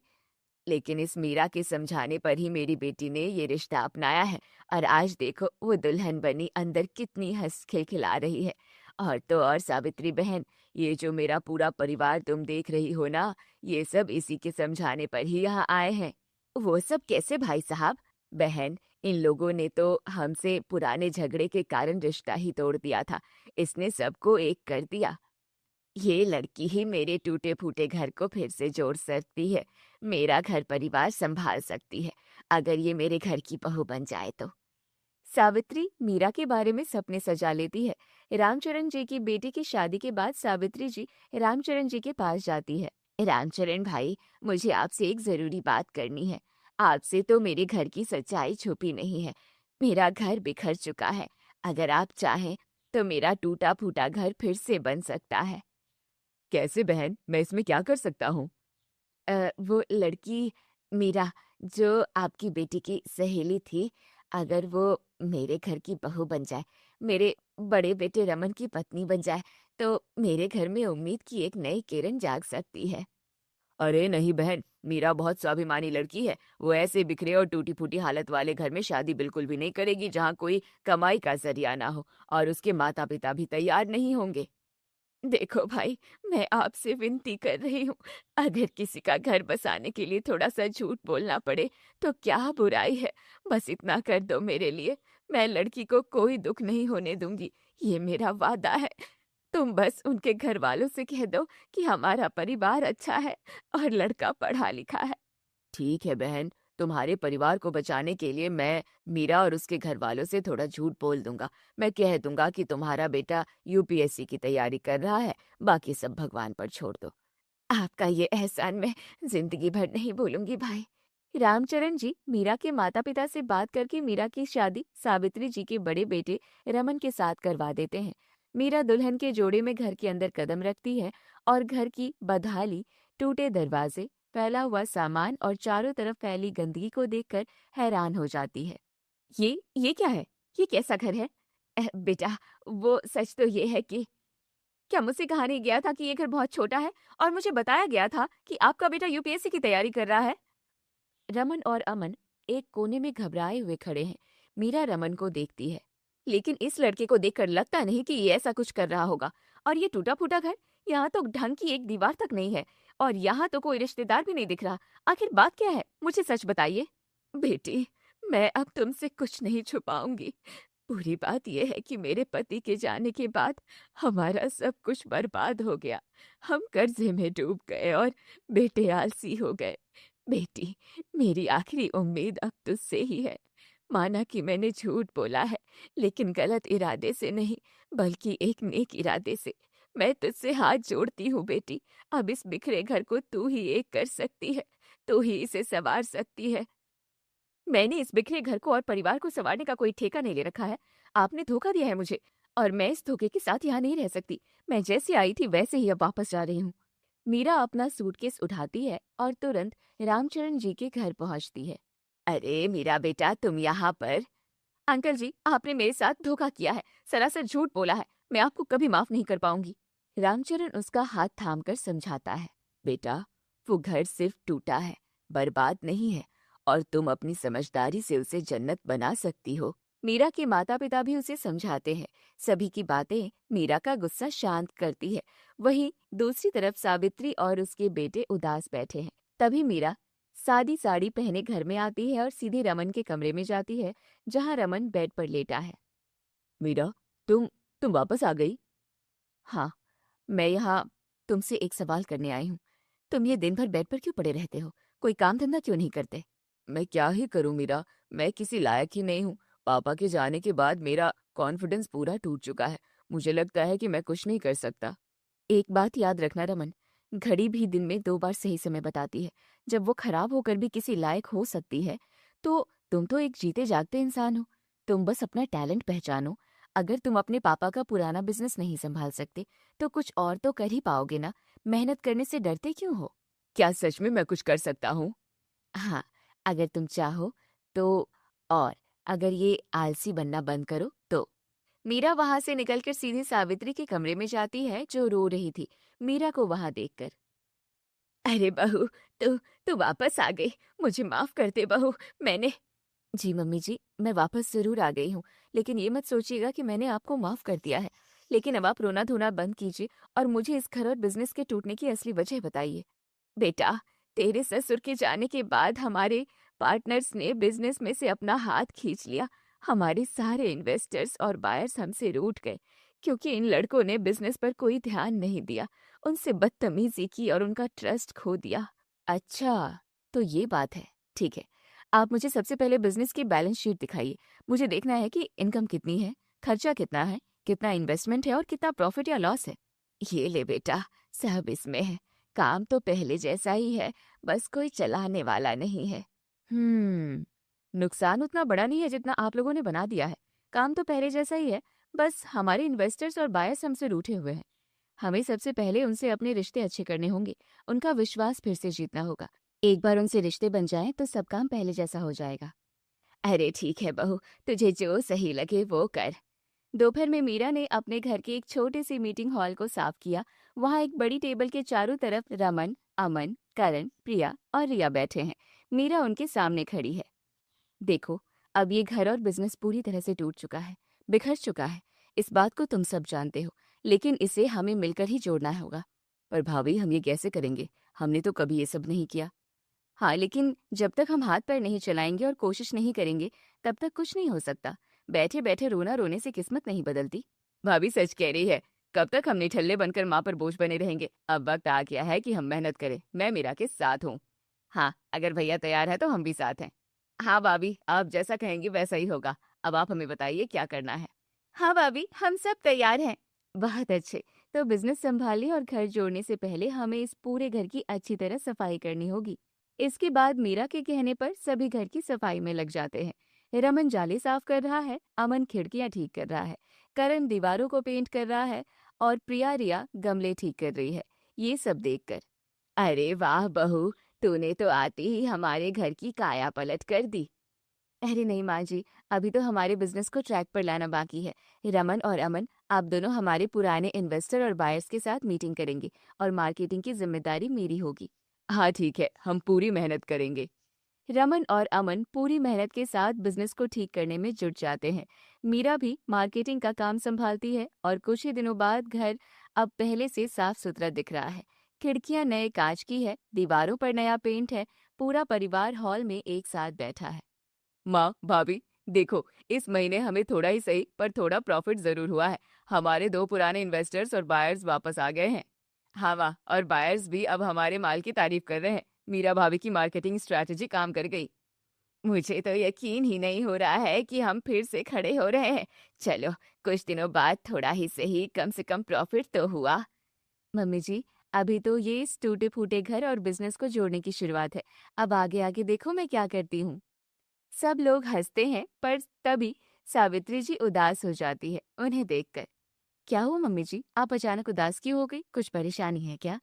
लेकिन इस मीरा के समझाने पर ही मेरी बेटी ने ये रिश्ता अपनाया है, और आज देखो वो दुल्हन बनी अंदर कितनी हंस खिलखिला रही है। और तो और सावित्री बहन, ये जो मेरा पूरा परिवार तुम देख रही हो ना, ये सब इसी के समझाने पर ही यहाँ आए हैं। वो सब कैसे भाई साहब? बहन, इन लोगों ने तो हमसे पुराने झगड़े के कारण रिश्ता ही तोड़ दिया था। इसने सबको एक कर दिया। ये लड़की ही मेरे टूटे फूटे घर को फिर से जोड़ सकती है, मेरा घर परिवार संभाल सकती है, अगर ये मेरे घर की बहू बन जाए तो। सावित्री मीरा के बारे में सपने सजा लेती है। रामचरण जी की बेटी की शादी के बाद सावित्री जी रामचरण जी के पास जाती है। रामचरण भाई, मुझे आपसे एक जरूरी बात करनी है। आपसे तो मेरे घर की सच्चाई छुपी नहीं है। मेरा घर बिखर चुका है। अगर आप चाहें तो मेरा टूटा फूटा घर फिर से बन सकता है। कैसे बहन, मैं इसमें क्या कर सकता हूँ? वो लड़की मीरा, जो आपकी बेटी की सहेली थी, अगर वो मेरे घर की बहू बन जाए, मेरे बड़े बेटे रमन की पत्नी बन जाए, तो मेरे घर में उम्मीद की एक नई किरण जाग सकती है। अरे नहीं बहन, मीरा बहुत स्वाभिमानी लड़की है। वो ऐसे बिखरे और टूटी फूटी हालत वाले घर में शादी बिल्कुल भी नहीं करेगी जहाँ कोई कमाई का जरिया ना हो, और उसके माता पिता भी तैयार नहीं होंगे। देखो भाई, मैं आपसे विनती कर रही हूँ, अगर किसी का घर बसाने के लिए थोड़ा सा झूठ बोलना पड़े तो क्या बुराई है? बस इतना कर दो मेरे लिए। मैं लड़की को कोई दुख नहीं होने दूंगी, ये मेरा वादा है। तुम बस उनके घर वालों से कह दो कि हमारा परिवार अच्छा है और लड़का पढ़ा लिखा है। ठीक है बहन, तुम्हारे परिवार को बचाने के लिए मैं मीरा और उसके घर वालों से थोड़ा झूठ बोल दूंगा। मैं कह दूंगा कि तुम्हारा बेटा यूपीएससी की तैयारी कर रहा है, बाकी सब भगवान पर छोड़ दो। आपका ये एहसान मैं जिंदगी भर नहीं भूलूंगी भाई। रामचरण जी मीरा के माता पिता से बात करके मीरा की शादी सावित्री जी के बड़े बेटे रमन के साथ करवा देते हैं। मीरा दुल्हन के जोड़े में घर के अंदर कदम रखती है और घर की बदहाली, टूटे दरवाजे, फैला हुआ सामान और चारों तरफ फैली गंदगी को देखकर हैरान हो जाती है। ये क्या है? ये कैसा घर है? बेटा, वो सच तो ये है कि क्या मुझसे कहा नहीं गया था कि ये घर बहुत छोटा है? और मुझे बताया गया था कि आपका बेटा यूपीएससी की तैयारी कर रहा है। रमन और अमन एक कोने में घबराए हुए खड़े हैं। मीरा रमन को देखती है, लेकिन इस लड़के को देखकर लगता नहीं कि ये ऐसा कुछ कर रहा होगा। और ये टूटा फूटा घर, यहाँ तो ढंग की एक दीवार तक नहीं है, और यहाँ तो कोई रिश्तेदार भी नहीं दिख रहा। आखिर बात क्या है, मुझे सच बताइए। बेटी, मैं अब तुमसे कुछ नहीं छुपाऊंगी। पूरी बात यह है कि मेरे पति के जाने के बाद हमारा सब कुछ बर्बाद हो गया। हम कर्जे में डूब गए और बेटे आलसी हो गए। बेटी, मेरी आखिरी उम्मीद अब तुझसे ही है। माना कि मैंने झूठ बोला है, लेकिन गलत इरादे से नहीं, बल्कि एक नेक इरादे से। मैं तुझसे हाथ जोड़ती हूँ बेटी। अब इस बिखरे घर को तू ही एक कर सकती है, तू ही इसे संवार सकती है। मैंने इस बिखरे घर को और परिवार को संवारने का कोई ठेका नहीं ले रखा है। आपने धोखा दिया है मुझे, और मैं इस धोखे के साथ यहाँ नहीं रह सकती। मैं जैसे आई थी वैसे ही अब वापस जा रही हूँ। मीरा अपना सूटकेस उठाती है और तुरंत रामचरण जी के घर पहुंचती है। अरे मीरा बेटा, तुम यहाँ पर? अंकल जी, आपने मेरे साथ धोखा किया है, सरासर झूठ बोला है। मैं आपको कभी माफ नहीं कर पाऊंगी। रामचरण उसका हाथ थामकर समझाता है। बेटा, वो घर सिर्फ टूटा है, बर्बाद नहीं है, और तुम अपनी समझदारी से उसे जन्नत बना सकती हो। मीरा के माता पिता भी उसे समझाते हैं। सभी की बातें मीरा का गुस्सा शांत करती है। वहीं दूसरी तरफ सावित्री और उसके बेटे उदास बैठे हैं। तभी मीरा सादी साड़ी पहने घर में आती है और सीधे रमन के कमरे में जाती है, जहां रमन बेड पर लेटा है। मीरा, तुम वापस आ गई? हाँ, मैं यहाँ तुमसे एक सवाल करने आई हूँ। तुम ये दिन भर बेड पर क्यों पड़े रहते हो? कोई काम धंधा क्यों नहीं करते? मैं क्या ही करूँ मीरा, मैं किसी लायक ही नहीं हूँ। पापा के जाने के बाद मेरा कॉन्फिडेंस पूरा टूट चुका है। मुझे लगता है कि मैं कुछ नहीं कर सकता। एक बात याद रखना रमन, घड़ी भी दिन में 2 बार सही समय बताती है। जब वो खराब होकर भी किसी लायक हो सकती है, तो तुम तो एक जीते जागते इंसान हो। तुम बस अपना टैलेंट पहचानो। अगर तुम अपने पापा का पुराना बिजनेस नहीं संभाल सकते, तो कुछ और तो कर ही पाओगे ना। मेहनत करने से डरते क्यों हो? क्या सच में मैं कुछ कर सकता हूँ? हाँ, अगर तुम चाहो तो। और अगर ये आलसी बनना बंद करो तो। मीरा वहां से निकलकर सीधे सावित्री के कमरे में जाती है, जो रो रही थी मीरा को वहां देखकर। अरे बहू, तू वापस आ गई। मुझे माफ कर दे बहू। मैंने जी मम्मी जी, मैं वापस जरूर आ गई हूँ, लेकिन ये मत सोचिएगा कि मैंने आपको माफ कर दिया है। लेकिन अब आप रोना धोना बंद कीजिए और मुझे इस घर और बिजनेस के टूटने की असली वजह बताइए। बेटा, तेरे ससुर के जाने के बाद हमारे पार्टनर्स ने बिजनेस में से अपना हाथ खींच लिया। हमारे सारे इन्वेस्टर्स और बायर्स हमसे रूठ गए, क्योंकि इन लड़कों ने बिजनेस पर कोई ध्यान नहीं दिया, उनसे बदतमीजी की और उनका ट्रस्ट खो दिया। अच्छा, तो ये बात है। ठीक है, आप मुझे सबसे पहले बिजनेस की बैलेंस शीट दिखाइए। मुझे देखना है कि इनकम कितनी है, खर्चा कितना है, कितना इन्वेस्टमेंट है और कितना प्रॉफिट या लॉस है। ये ले बेटा, सब इसमें है। काम तो पहले जैसा ही है, बस कोई चलाने वाला नहीं है। नुकसान उतना बड़ा नहीं है जितना आप लोगों ने बना दिया है। काम तो पहले जैसा ही है, बस हमारे इन्वेस्टर्स और बायर्स हमसे रूठे हुए हैं। हमें सबसे पहले उनसे अपने रिश्ते अच्छे करने होंगे, उनका विश्वास फिर से जीतना होगा। एक बार उनसे रिश्ते बन जाएं तो सब काम पहले जैसा हो जाएगा। अरे ठीक है बहू, तुझे जो सही लगे वो कर। दोपहर में मीरा ने अपने घर के एक छोटे से मीटिंग हॉल को साफ किया। वहाँ एक बड़ी टेबल के चारों तरफ रमन, अमन, करण, प्रिया और रिया बैठे हैं। मीरा उनके सामने खड़ी है। देखो, अब ये घर और बिजनेस पूरी तरह से टूट चुका है, बिखर चुका है। इस बात को तुम सब जानते हो, लेकिन इसे हमें मिलकर ही जोड़ना होगा। पर भाभी, हम ये कैसे करेंगे? हमने तो कभी ये सब नहीं किया। हाँ, लेकिन जब तक हम हाथ पैर नहीं चलाएंगे और कोशिश नहीं करेंगे, तब तक कुछ नहीं हो सकता। बैठे बैठे रोना रोने से किस्मत नहीं बदलती। भाभी सच कह रही है। कब तक हम निठल्ले बनकर माँ पर बोझ बने रहेंगे? अब वक्त आ गया है कि हम मेहनत करें। मैं मीरा के साथ हूँ। हाँ, अगर भैया तैयार है तो हम भी साथ हैं। हाँ भाभी, आप जैसा कहेंगी वैसा ही होगा। अब आप हमें बताइए क्या करना है। हाँ भाभी, हम सब तैयार हैं। बहुत अच्छे। तो बिजनेस संभालने और घर जोड़ने से पहले हमें इस पूरे घर की अच्छी तरह सफाई करनी होगी। इसके बाद मीरा के कहने पर सभी घर की सफाई में लग जाते हैं। रमन जाले साफ कर रहा है, अमन खिड़कियां ठीक कर रहा है, करण दीवारों को पेंट कर रहा है और प्रिया रिया गमले ठीक कर रही है। ये सब देखकर, अरे वाह बहू, तूने तो आती ही हमारे घर की काया पलट कर दी। अरे नहीं माँ जी, अभी तो हमारे बिजनेस को ट्रैक पर लाना बाकी है। रमन और अमन, आप दोनों हमारे पुराने इन्वेस्टर और बायर्स के साथ मीटिंग करेंगे और मार्केटिंग की जिम्मेदारी मेरी होगी। हाँ ठीक है, हम पूरी मेहनत करेंगे। रमन और अमन पूरी मेहनत के साथ बिजनेस को ठीक करने में जुट जाते हैं। मीरा भी मार्केटिंग का काम संभालती है और कुछ ही दिनों बाद घर अब पहले से साफ सुथरा दिख रहा है। खिड़कियां नए कांच की है, दीवारों पर नया पेंट है। पूरा परिवार हॉल में एक साथ बैठा है। माँ, भाभी, देखो, इस महीने हमें थोड़ा ही सही पर थोड़ा प्रॉफिट जरूर हुआ है। हमारे 2 पुराने इन्वेस्टर्स और बायर्स वापस आ गए हैं। हाँ माँ, और बायर्स भी अब हमारे माल की तारीफ कर रहे हैं। मीरा भाभी की मार्केटिंग स्ट्रैटेजी काम कर गई। मुझे तो यकीन ही नहीं हो रहा है कि हम फिर से खड़े हो रहे हैं। चलो, कुछ दिनों बाद थोड़ा ही सही, कम से कम प्रॉफिट तो हुआ। मम्मी जी, अभी तो ये इस टूटे फूटे घर और बिजनेस को जोड़ने की शुरुआत है। अब आगे आगे देखो मैं क्या करती हूँ। सब लोग हंसते हैं, पर तभी सावित्री जी उदास हो जाती है उन्हें देखकर। क्या हुआ मम्मी जी, आप अचानक उदास क्यों हो गई? कुछ परेशानी है क्या?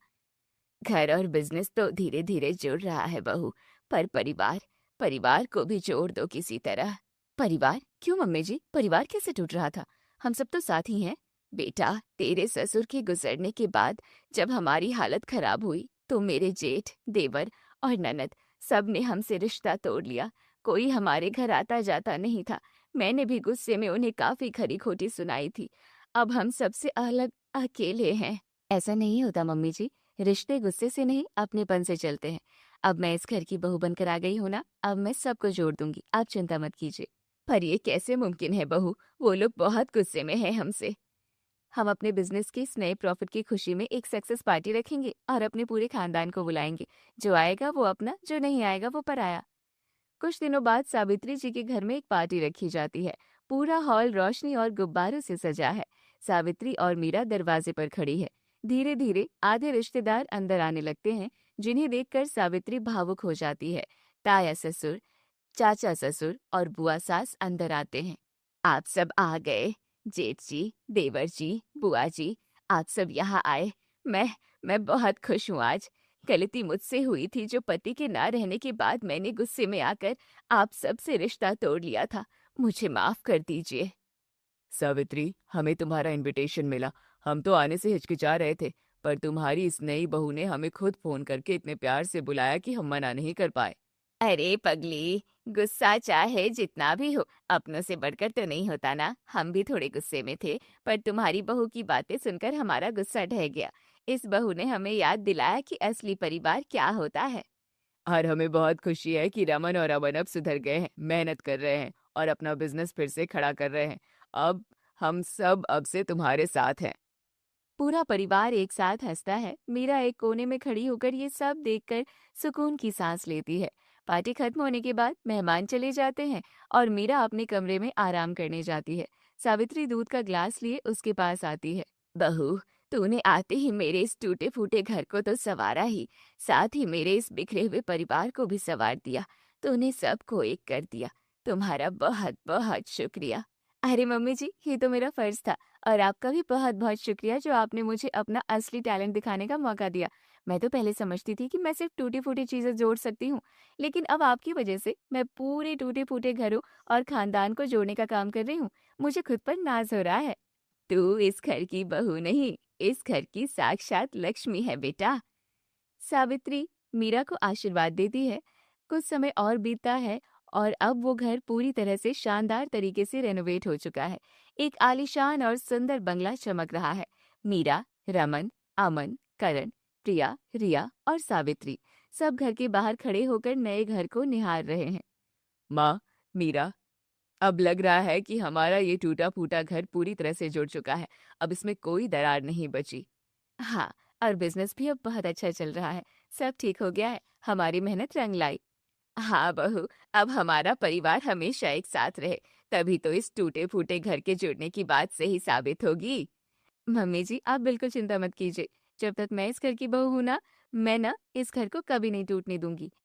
घर और बिजनेस तो धीरे धीरे जुड़ रहा है बहू, पर परिवार परिवार को भी जोड़ दो किसी तरह। परिवार? क्यों मम्मी जी, परिवार कैसे टूट रहा था? हम सब तो साथ ही हैं। बेटा, तेरे ससुर के गुजरने के बाद जब हमारी हालत खराब हुई तो मेरे जेठ, देवर और ननद सब ने हमसे रिश्ता तोड़ लिया। कोई हमारे घर आता जाता नहीं था। मैंने भी गुस्से में उन्हें काफी खरी खोटी सुनाई थी। अब हम सबसे अलग अकेले हैं। ऐसा नहीं होता मम्मी जी, रिश्ते गुस्से से नहीं अपनेपन से चलते हैं। अब मैं इस घर की बहू बनकर आ गई हूँ ना, अब मैं सबको जोड़ दूंगी, आप चिंता मत कीजिए। पर ये कैसे मुमकिन है बहू, वो लोग बहुत गुस्से में हैं हमसे। हम अपने बिजनेस के इस नए प्रॉफिट की खुशी में एक सक्सेस पार्टी रखेंगे और अपने पूरे खानदान को बुलाएंगे। जो आएगा वो अपना, जो नहीं आएगा वो पराया। कुछ दिनों बाद सावित्री जी के घर में एक पार्टी रखी जाती है। पूरा हॉल रोशनी और गुब्बारों से सजा है। सावित्री और मीरा दरवाजे पर खड़ी है। धीरे धीरे आधे रिश्तेदार अंदर आने लगते हैं, जिन्हें देखकर सावित्री भावुक हो जाती है। ताया ससुर, चाचा ससुर और बुआ सास अंदर आते हैं। आप सब आ गए। जेठ जी, देवर जी, बुआ जी, आप सब यहाँ आए। मैं बहुत खुश हूँ आज। गलती मुझसे हुई थी जो पति के ना रहने के बाद मैंने गुस्से में आकर आप सबसे रिश्ता तोड़ लिया था। मुझे माफ कर दीजिए। सावित्री, हमें तुम्हारा इनविटेशन मिला। हम तो आने से हिचकिचा रहे थे, पर तुम्हारी इस नई बहू ने हमें खुद फोन करके इतने प्यार से बुलाया कि हम मना नहीं कर पाए। अरे पगली, गुस्सा चाहे जितना भी हो, अपनों से बढ़कर तो नहीं होता ना। हम भी थोड़े गुस्से में थे, पर तुम्हारी बहू की बातें सुनकर हमारा गुस्सा ढह गया। इस बहू ने हमें याद दिलाया कि असली परिवार क्या होता है। और हमें बहुत खुशी है कि रमन और अमन अब सुधर गए हैं, मेहनत कर रहे हैं और अपना बिजनेस फिर से खड़ा कर रहे हैं। अब हम सब अब से तुम्हारे साथ हैं। पूरा परिवार एक साथ हंसता है। मीरा एक कोने में खड़ी होकर ये सब देखकर सुकून की सांस लेती है। पार्टी खत्म होने के बाद मेहमान चले जाते हैं और मीरा अपने कमरे में आराम करने जाती है। सावित्री दूध का ग्लास लिए उसके पास आती है। बहू, तूने आते ही मेरे इस टूटे फूटे घर को तो संवारा ही, साथ ही मेरे इस बिखरे हुए परिवार को भी संवार दिया। तूने सबको एक कर दिया। तुम्हारा बहुत बहुत शुक्रिया। अरे मम्मी जी, ये तो मेरा फर्ज था, और आपका भी बहुत बहुत शुक्रिया जो आपने मुझे अपना असली टैलेंट दिखाने का मौका दिया। मैं तो पहले समझती थी कि मैं सिर्फ टूटी फूटी चीजें जोड़ सकती हूँ, लेकिन अब आपकी वजह से मैं पूरे टूटे फूटे घरों और खानदान को जोड़ने का काम कर रही हूँ। मुझे खुद पर नाज हो रहा है। तू इस घर की बहू नहीं, इस घर की साक्षात लक्ष्मी है बेटा। सावित्री मीरा को आशीर्वाद देती है। कुछ समय और बीतता है और अब वो घर पूरी तरह से शानदार तरीके से रेनोवेट हो चुका है। एक आलीशान और सुंदर बंगला चमक रहा है। मीरा, रमन, अमन, करण, प्रिया, रिया और सावित्री सब घर के बाहर खड़े होकर नए घर को निहार रहे हैं। माँ, मीरा, अब लग रहा है कि हमारा ये टूटा फूटा घर पूरी तरह से जुड़ चुका है। अब इसमें कोई दरार नहीं बची। हाँ, और बिजनेस भी अब बहुत अच्छा चल रहा है। सब ठीक हो गया है। हमारी मेहनत रंग लाई। हाँ बहू, अब हमारा परिवार हमेशा एक साथ रहे, तभी तो इस टूटे फूटे घर के जुड़ने की बात सही साबित होगी। मम्मी जी, आप बिल्कुल चिंता मत कीजिए। जब तक मैं इस घर की बहू हूँ ना, मैं इस घर को कभी नहीं टूटने दूंगी।